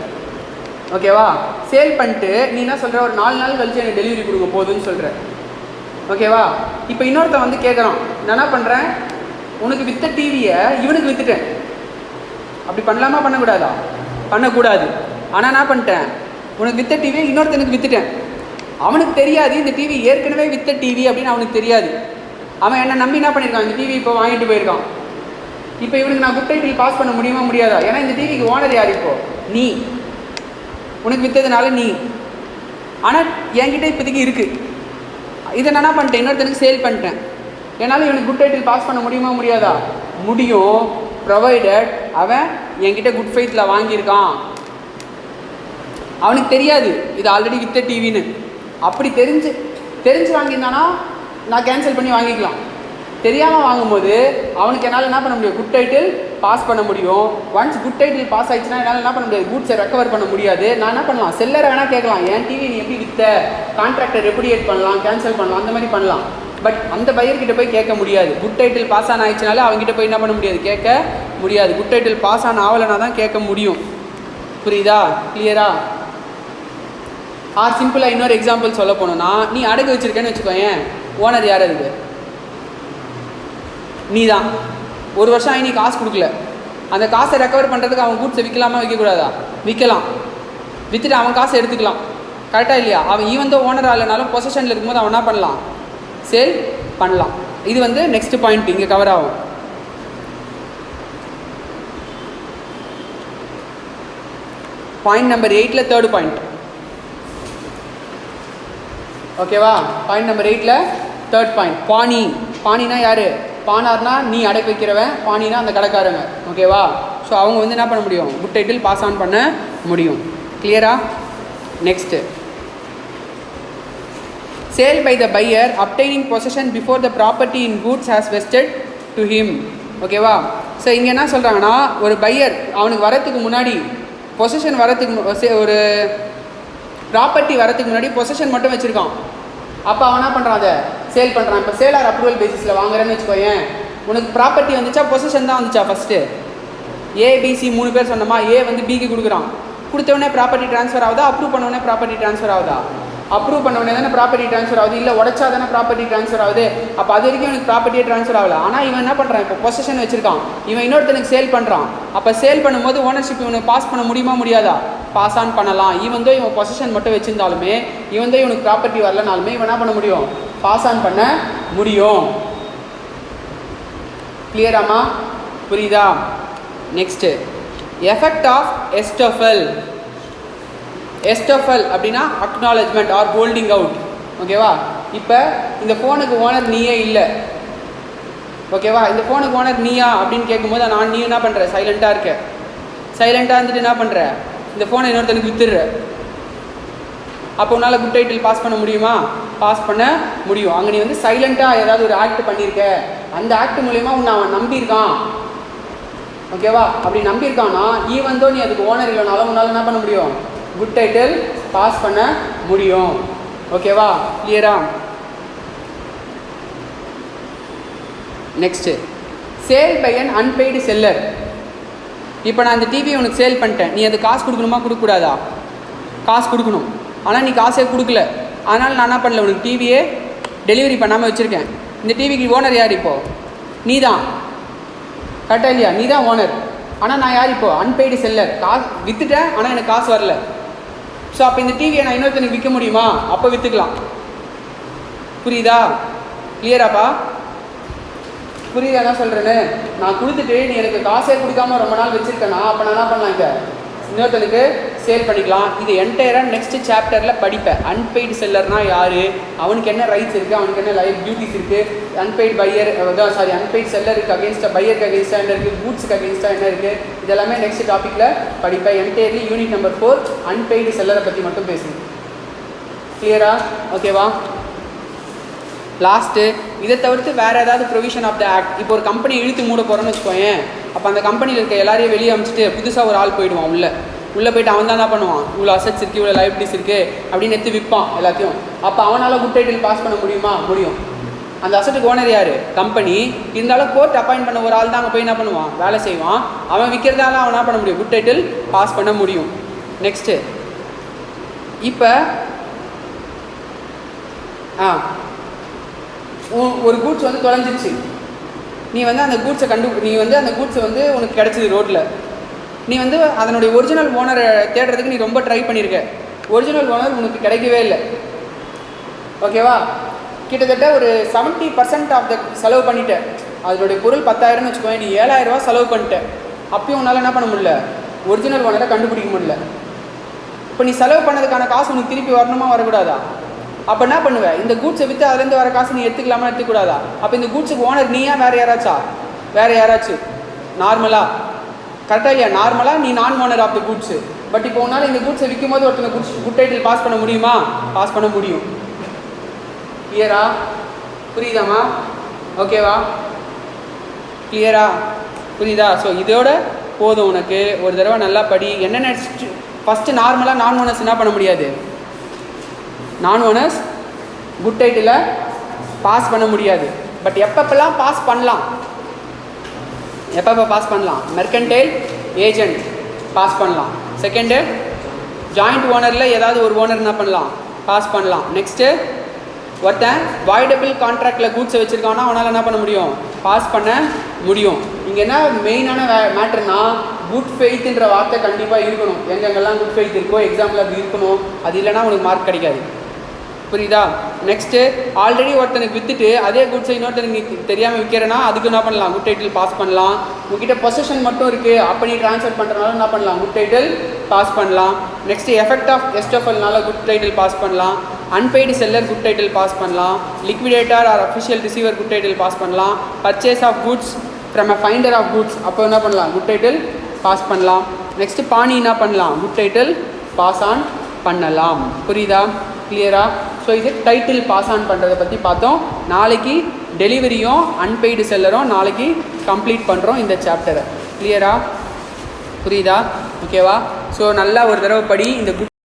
ஓகேவா? சேல் பண்ணிட்டு நீ என்ன சொல்கிற, ஒரு 4 நாள் கழிச்சு எனக்கு டெலிவரி கொடுக்க போகுதுன்னு சொல்கிற. ஓகேவா? இப்போ இன்னொருத்தன் வந்து கேட்குறான், நான் என்ன பண்ணுறேன், உனக்கு விற்ற டிவியை இவனுக்கு விற்றுட்டேன். அப்படி பண்ணலாமா பண்ணக்கூடாதா? பண்ணக்கூடாது. ஆனால் என்ன பண்ணிட்டேன், உனக்கு விற்ற டிவியை இன்னொருத்தனுக்கு விற்றுட்டேன். அவனுக்கு தெரியாது இந்த டிவி ஏற்கனவே விற்ற டிவி அப்படின்னு அவனுக்கு தெரியாது. அவன் என்னை நம்பி என்ன பண்ணியிருக்கான், இந்த டிவி இப்போ வாங்கிட்டு போயிருக்கான். இப்போ இவனுக்கு நான் குட் டைட்டில் பாஸ் பண்ண முடியுமா முடியாதா? ஏன்னா இந்த டிவிக்கு ஓனர் யார், இப்போ நீ, உனக்கு விற்றதுனால நீ. ஆனால் என்கிட்ட இப்போதைக்கு இருக்குது, இதை நான் என்ன பண்ணிட்டேன், இன்னொருத்தனுக்கு சேல் பண்ணிட்டேன். என்னால் இவனுக்கு குட் டைட்டில் பாஸ் பண்ண முடியுமா முடியாதா? முடியும், ப்ரொவைடட் அவன் என்கிட்ட குட் ஃபெய்த்தில் வாங்கியிருக்கான். அவனுக்கு தெரியாது இது ஆல்ரெடி விற்ற டிவின்னு. அப்படி தெரிஞ்சு வாங்கியிருந்தானா நான் கேன்சல் பண்ணி வாங்கிக்கலாம். தெரியாமல் வாங்கும்போது அவனுக்கு என்னால் என்ன பண்ண முடியும், குட் டைட்டில் பாஸ் பண்ண முடியும். ஒன்ஸ் குட் டைட்டில் பாஸ் ஆகிடுச்சுன்னா என்னால் என்ன பண்ண முடியாது, கூட்ஸை ரெக்கவர் பண்ண முடியாது. நான் என்ன பண்ணலாம், செல்லரை வேணால் கேட்கலாம், என் டிவி நீ எப்படி விற்ற, கான்ட்ராக்டை ரெப்புடியேட் பண்ணலாம், கேன்சல் பண்ணலாம், அந்த மாதிரி பண்ணலாம். பட் அந்த பையர்கிட்ட போய் கேட்க முடியாது. குட் டைட்டில் பாஸ் ஆன ஆயிடுச்சுனால அவங்ககிட்ட போய் என்ன பண்ண முடியாது, கேட்க முடியாது. குட் டைட்டில் பாஸ் ஆன ஆகலைனா தான் கேட்க முடியும். புரியுதா? கிளியரா? ஆர் சிம்பிளாக இன்னொரு எக்ஸாம்பிள் சொல்ல போனோன்னா, நீ அடகு வச்சுருக்கேன்னு வச்சுக்கோயேன், ஓனர் யார் அதுக்கு? நீ தான். 1 வருஷம் ஆகி நீ காசு கொடுக்கல, அந்த காசை ரெக்கவர் பண்ணுறதுக்கு அவன் கூட்ஸை விற்கலாமா விற்கக்கூடாதா? விற்கலாம். விற்றுட்டு அவன் காசை எடுத்துக்கலாம். கரெக்டாக இல்லையா? அவன் ஈவன் தான் ஓனராக இல்லைனாலும் பொசிஷனில் இருக்கும்போது அவன் என்ன பண்ணலாம்? சேல் பண்ணலாம். இது வந்து நெக்ஸ்ட் பாயிண்ட் இங்கே கவர் ஆகும். பாயிண்ட் நம்பர் 8ல் தேர்டு பாயிண்ட். ஓகேவா? பாயிண்ட் நம்பர் 8ல் தேர்ட் பாயிண்ட் பாணி. பாணினா யார்? பானார்னா நீ அடை வைக்கிறவன், பாணினா அந்த கடைக்காரங்க. ஓகேவா? ஸோ அவங்க வந்து என்ன பண்ண முடியும்? குட் டைட்டில் பாஸ் ஆன் பண்ண முடியும். கிளியரா? Next sale by the buyer obtaining possession before the property in goods has vested to him. ஓகேவா? ஸோ இங்கே என்ன சொல்கிறாங்கன்னா, ஒரு பையர் அவனுக்கு வரத்துக்கு முன்னாடி பொசிஷன் வரத்துக்கு ஒரு ப்ராப்பர்ட்டி வரத்துக்கு முன்னாடி பொசிஷன் மட்டும் வச்சுருக்கான். அப்போ அவன் என்ன பண்ணுறான்? அதை சேல் பண்ணுறான். இப்போ சேலார் அப்ரூவல் பேசிஸில் வாங்குறேன்னு வச்சுக்கோயேன். உனக்கு ப்ராப்பர்ட்டி வந்துச்சா பொசிஷன் தான் வந்துச்சா? ஃபஸ்ட்டு ஏபிசி 3 பேர் சொன்னோமா? ஏ வந்து பிக்கு கொடுக்குறான். கொடுத்தவொடனே ப்ராப்பர்ட்டி ட்ரான்ஸ்ஃபர் ஆகுதா? அப்ரூவ் பண்ணவொடனே ப்ராப்பர்ட்டி ட்ரான்ஸ்ஃபர் ஆகுதா? அப்ரூவ் பண்ணவொடனே தானே ப்ராப்பர்ட்டி ட்ரான்ஸ்ஃபர் ஆகுது. இல்லை உடச்சா தானே ப்ராப்பர்ட்டி ட்ரான்ஸ்ஃபர் ஆகுது. அப்போ அது வரைக்கும் எனக்கு ப்ராப்பர்ட்டியே ட்ரான்ஸ்ஃபர் ஆகல. ஆனால் இவன் என்ன பண்ணுறான்? இப்போ பொசிஷன் வச்சுருக்கான். இவன் இன்னொருத்தனுக்கு சேல் பண்ணுறான். அப்போ சேல் பண்ணும்போது ஓனர்ஷிப் இவனுக்கு பாஸ் பண்ண முடியுமா முடியாதா? பாஸ் ஆன் பண்ணலாம். ஈவன் தோ இவன் பொசிஷன் மட்டும் வச்சுருந்தாலுமே, ஈவன் தோ இவனுக்கு ப்ராப்பர்ட்டி வரலனாலுமே இவன் என்ன பண்ண முடியும்? பாஸ் ஆன் பண்ண முடியும். கிளியராமா? புரியுதா? Next effect of estoppel. Estoppel அப்படின்னா அக்னாலஜ்மெண்ட் ஆர் ஹோல்டிங் அவுட். ஓகேவா? இப்போ இந்த ஃபோனுக்கு ஓனர் நீயே இல்லை. ஓகேவா? இந்த ஃபோனுக்கு ஓனர் நீயா அப்படின்னு கேட்கும்போது நீ என்ன பண்ணுற? சைலண்ட்டாக இருக்க. சைலண்ட்டாக இருந்துட்டு என்ன பண்ணுற? இந்த ஃபோனை இன்னொருத்தனுக்கு வித்துடுற. அப்போ உன்னால் குட் டைட்டில் பாஸ் பண்ண முடியுமா? பாஸ் பண்ண முடியும். அங்கே நீ வந்து சைலண்ட்டாக ஏதாவது ஒரு ஆக்ட் பண்ணியிருக்க. அந்த ஆக்ட் மூலயமா உன்னை அவன் நம்பியிருக்கான். ஓகேவா? அப்படி நம்பியிருக்கான்னா ஈவன் தோ நீ அதுக்கு ஓனர் இல்லைனாலும் உன்னால் என்ன பண்ண முடியும்? குட் டைட்டில் பாஸ் பண்ண முடியும். ஓகேவா? கிளியரா? Next sale by an unpaid seller. இப்போ நான் இந்த டிவி உனக்கு சேல் பண்ணிட்டேன். நீ அது காசு கொடுக்கணுமா கொடுக்கக்கூடாதா? காசு கொடுக்கணும். ஆனால் நீ காசே கொடுக்கல. அதனால் நான் என்ன பண்ணல, உனக்கு டிவியே டெலிவரி பண்ணாமல் வச்சுருக்கேன். இந்த டிவிக்கு ஓனர் யார்? இப்போது நீ தான். கரெக்டாக இல்லையா? நீ தான் ஓனர். ஆனால் நான் யார்? இப்போது அன்பெய்டு செல்லர். காசு விற்றுட்டேன், ஆனால் எனக்கு காசு வரல. ஸோ அப்போ இந்த டிவியை நான் இன்னொருத்தனுக்கு விற்க முடியுமா? அப்போ விற்றுக்கலாம். புரியுதா? கிளியராப்பா? புரியுதா என்ன சொல்கிறேன்னு? நான் கொடுத்துட்டு நீ எனக்கு காசே கொடுக்காம ரொம்ப நாள் வச்சுருக்கேன்னா அப்போ நான் என்ன பண்ணலாம்? இங்கே இன்னொருத்தனுக்கு சேல் பண்ணிக்கலாம். இது என்டையராக நெக்ஸ்ட் சாப்டரில் படிப்பேன். அன்பெய்டு செல்லர்னால் யார், அவனுக்கு என்ன ரைட்ஸ் இருக்குது, அவனுக்கு என்ன லைஃப் டியூட்டிஸ் இருக்குது, அன்பெய்டு பையர் அன்பெய்டு செல்லருக்கு அகேன்ஸ்டாக, பையருக்கு அகேன்ஸ்டாக என்ன இருக்குது, கூட்ஸுக்கு அகேன்ஸ்டாக என்ன இருக்குது, இதெல்லாமே நெக்ஸ்ட் டாப்பிக்கில் படிப்பேன். என்டையர்லி யூனிட் நம்பர் 4 அன்பெய்டு செல்லரை பற்றி மட்டும் பேசுங்க. கிளியரா? ஓகேவா? லாஸ்ட்டு இதை தவிர்த்து வேறு ஏதாவது ப்ரொவிஷன் ஆஃப் த ஆக்ட். இப்போ ஒரு கம்பெனி இழுத்து மூட போகிறோன்னு வச்சுக்கோயேன். அப்போ அந்த கம்பெனியில் இருக்க எல்லாரையும் வெளியே அமிச்சிட்டு புதுசாக ஒரு ஆள் போயிடுவான். உள்ளே போய்ட்டு அவன் தான் என்ன பண்ணுவான்? இவ்வளோ அசட்ஸ் இருக்குது, இவ்வளோ லைபிலிட்டிஸ் இருக்குது அப்படின்னு எடுத்து விற்பான் எல்லாத்தையும். அப்போ அவனால் குட் டைட்டில் பாஸ் பண்ண முடியுமா? முடியும். அந்த அசட்டுக்கு ஓனர் யார்? கம்பெனி. இருந்தாலும் கோர்ட் அப்பாயிண்ட் பண்ண ஒரு ஆள் தான் அங்கே போய் என்ன பண்ணுவான்? வேலை செய்வான். அவன் விற்கிறதால அவன் என்ன பண்ண முடியும்? குட் டைட்டில் பாஸ் பண்ண முடியும். நெக்ஸ்ட்டு இப்போ ஒரு கூட்ஸ் வந்து தொலைஞ்சிச்சு. நீ வந்து அந்த கூட்ஸை அந்த கூட்ஸை வந்து உனக்கு கிடச்சிது ரோட்டில். நீ வந்து அதனுடைய ஒரிஜினல் ஓனரை தேடுறதுக்கு நீ ரொம்ப ட்ரை பண்ணியிருக்க. ஒரிஜினல் ஓனர் உனக்கு கிடைக்கவே இல்லை. ஓகேவா? கிட்டத்தட்ட ஒரு 70% ஆஃப் த செலவு பண்ணிட்டேன். அதனுடைய பொருள் 10,000ன்னு வச்சுக்கோங்க. நீ 7,000 ரூபா செலவு பண்ணிட்டேன். அப்பயும் உன்னால் என்ன பண்ண முடியல? ஒரிஜினல் ஓனரை கண்டுபிடிக்க முடியல. இப்போ நீ செலவு பண்ணதுக்கான காசு உனக்கு திருப்பி வரணுமா வரக்கூடாதா? அப்போ என்ன பண்ணுவேன்? இந்த கூட்ஸை விற்று அதுலேருந்து வர காசு நீ எடுத்துக்கலாமா எடுத்துக்கூடாதா? அப்போ இந்த கூட்ஸுக்கு ஓனர் நீயா வேறு யாராச்சா? வேறு யாராச்சும் நார்மலாக? கரெக்டாக இல்லையா? நார்மலாக நீ நான் owner of the goods. But இப்போ உன்னால் இந்த கூட்ஸை விற்கும் போது ஒருத்தனை குட் டைட்டில் பாஸ் பண்ண முடியுமா? பாஸ் பண்ண முடியும். கிளியரா? புரியுதாம்மா? ஓகேவா? கிளியரா? புரியுதா? ஸோ இதோட போதும். உனக்கு ஒரு தடவை நல்லா படி. என்னென்ன ஃபஸ்ட்டு நார்மலாக நான் ஓனர்ஸ் என்ன பண்ண முடியாது? நான் ஓனர்ஸ் குட் டைட்டில் பாஸ் பண்ண முடியாது. பட் எப்பப்பெல்லாம் பாஸ் பண்ணலாம்? எப்பப்போ பாஸ் பண்ணலாம்? மெர்கன்டைல் ஏஜென்ட் பாஸ் பண்ணலாம். செகண்டு ஜாயிண்ட் ஓனரில் ஏதாவது ஒரு ஓனர் என்ன பண்ணலாம்? பாஸ் பண்ணலாம். நெக்ஸ்ட்டு ஒருத்தன் வாய்டபிள் கான்ட்ராக்டில் கூட்ஸை வச்சுருக்கான்னா அவனால் என்ன பண்ண முடியும்? பாஸ் பண்ண முடியும். இங்கே என்ன மெயினான மேட்டர்னா குட் ஃபெய்த்ன்ற வார்த்தை கண்டிப்பாக இருக்கணும். எங்கெங்கெல்லாம் குட் ஃபெய்த் இருக்கோ எக்ஸாம்பிள் அது இருக்கணும். அது இல்லைனா உனக்கு மார்க் கிடைக்காது. புரியுதா? நெக்ஸ்ட்டு ஆல்ரெடி ஒருத்தனுக்கு விற்றுட்டு அதே குட்ஸை இன்னொருத்தனுக்கு தெரியாமல் விற்கிறேன்னா அதுக்கு என்ன பண்ணலாம்? குட் டைட்டில் பாஸ் பண்ணலாம். உங்ககிட்ட பொசிஷன் மட்டும் இருக்குது, அப்போ நீ ட்ரான்ஸ்ஃபர் பண்ணுறதுனால என்ன பண்ணலாம்? குட் டைட்டில் பாஸ் பண்ணலாம். நெக்ஸ்ட்டு எஃபெக்ட் ஆஃப் எஸ்எஃப்எல்னால குட் டைட்டில் பாஸ் பண்ணலாம். Unpaid seller good title pass பண்ணலாம். Liquidator or official receiver good title pass பண்ணலாம். Purchase of goods from a finder of goods, அப்போ என்ன பண்ணலாம்? குட் டைட்டில் பாஸ் பண்ணலாம். Next pawnee என்ன பண்ணலாம்? குட் டைட்டில் பாஸ் ஆன் பண்ணலாம். புரியுதா? கிளியரா? ஸோ இது டைட்டில் பாஸ் ஆன் பண்ணுறதை பற்றி பார்த்தோம். நாளைக்கு டெலிவரியும் அன்பெய்டு செல்லரும் நாளைக்கு கம்ப்ளீட் பண்ணுறோம் இந்த சாப்டரை. கிளியரா? புரியுதா? ஓகேவா? ஸோ நல்லா ஒரு தடவை படி. இந்த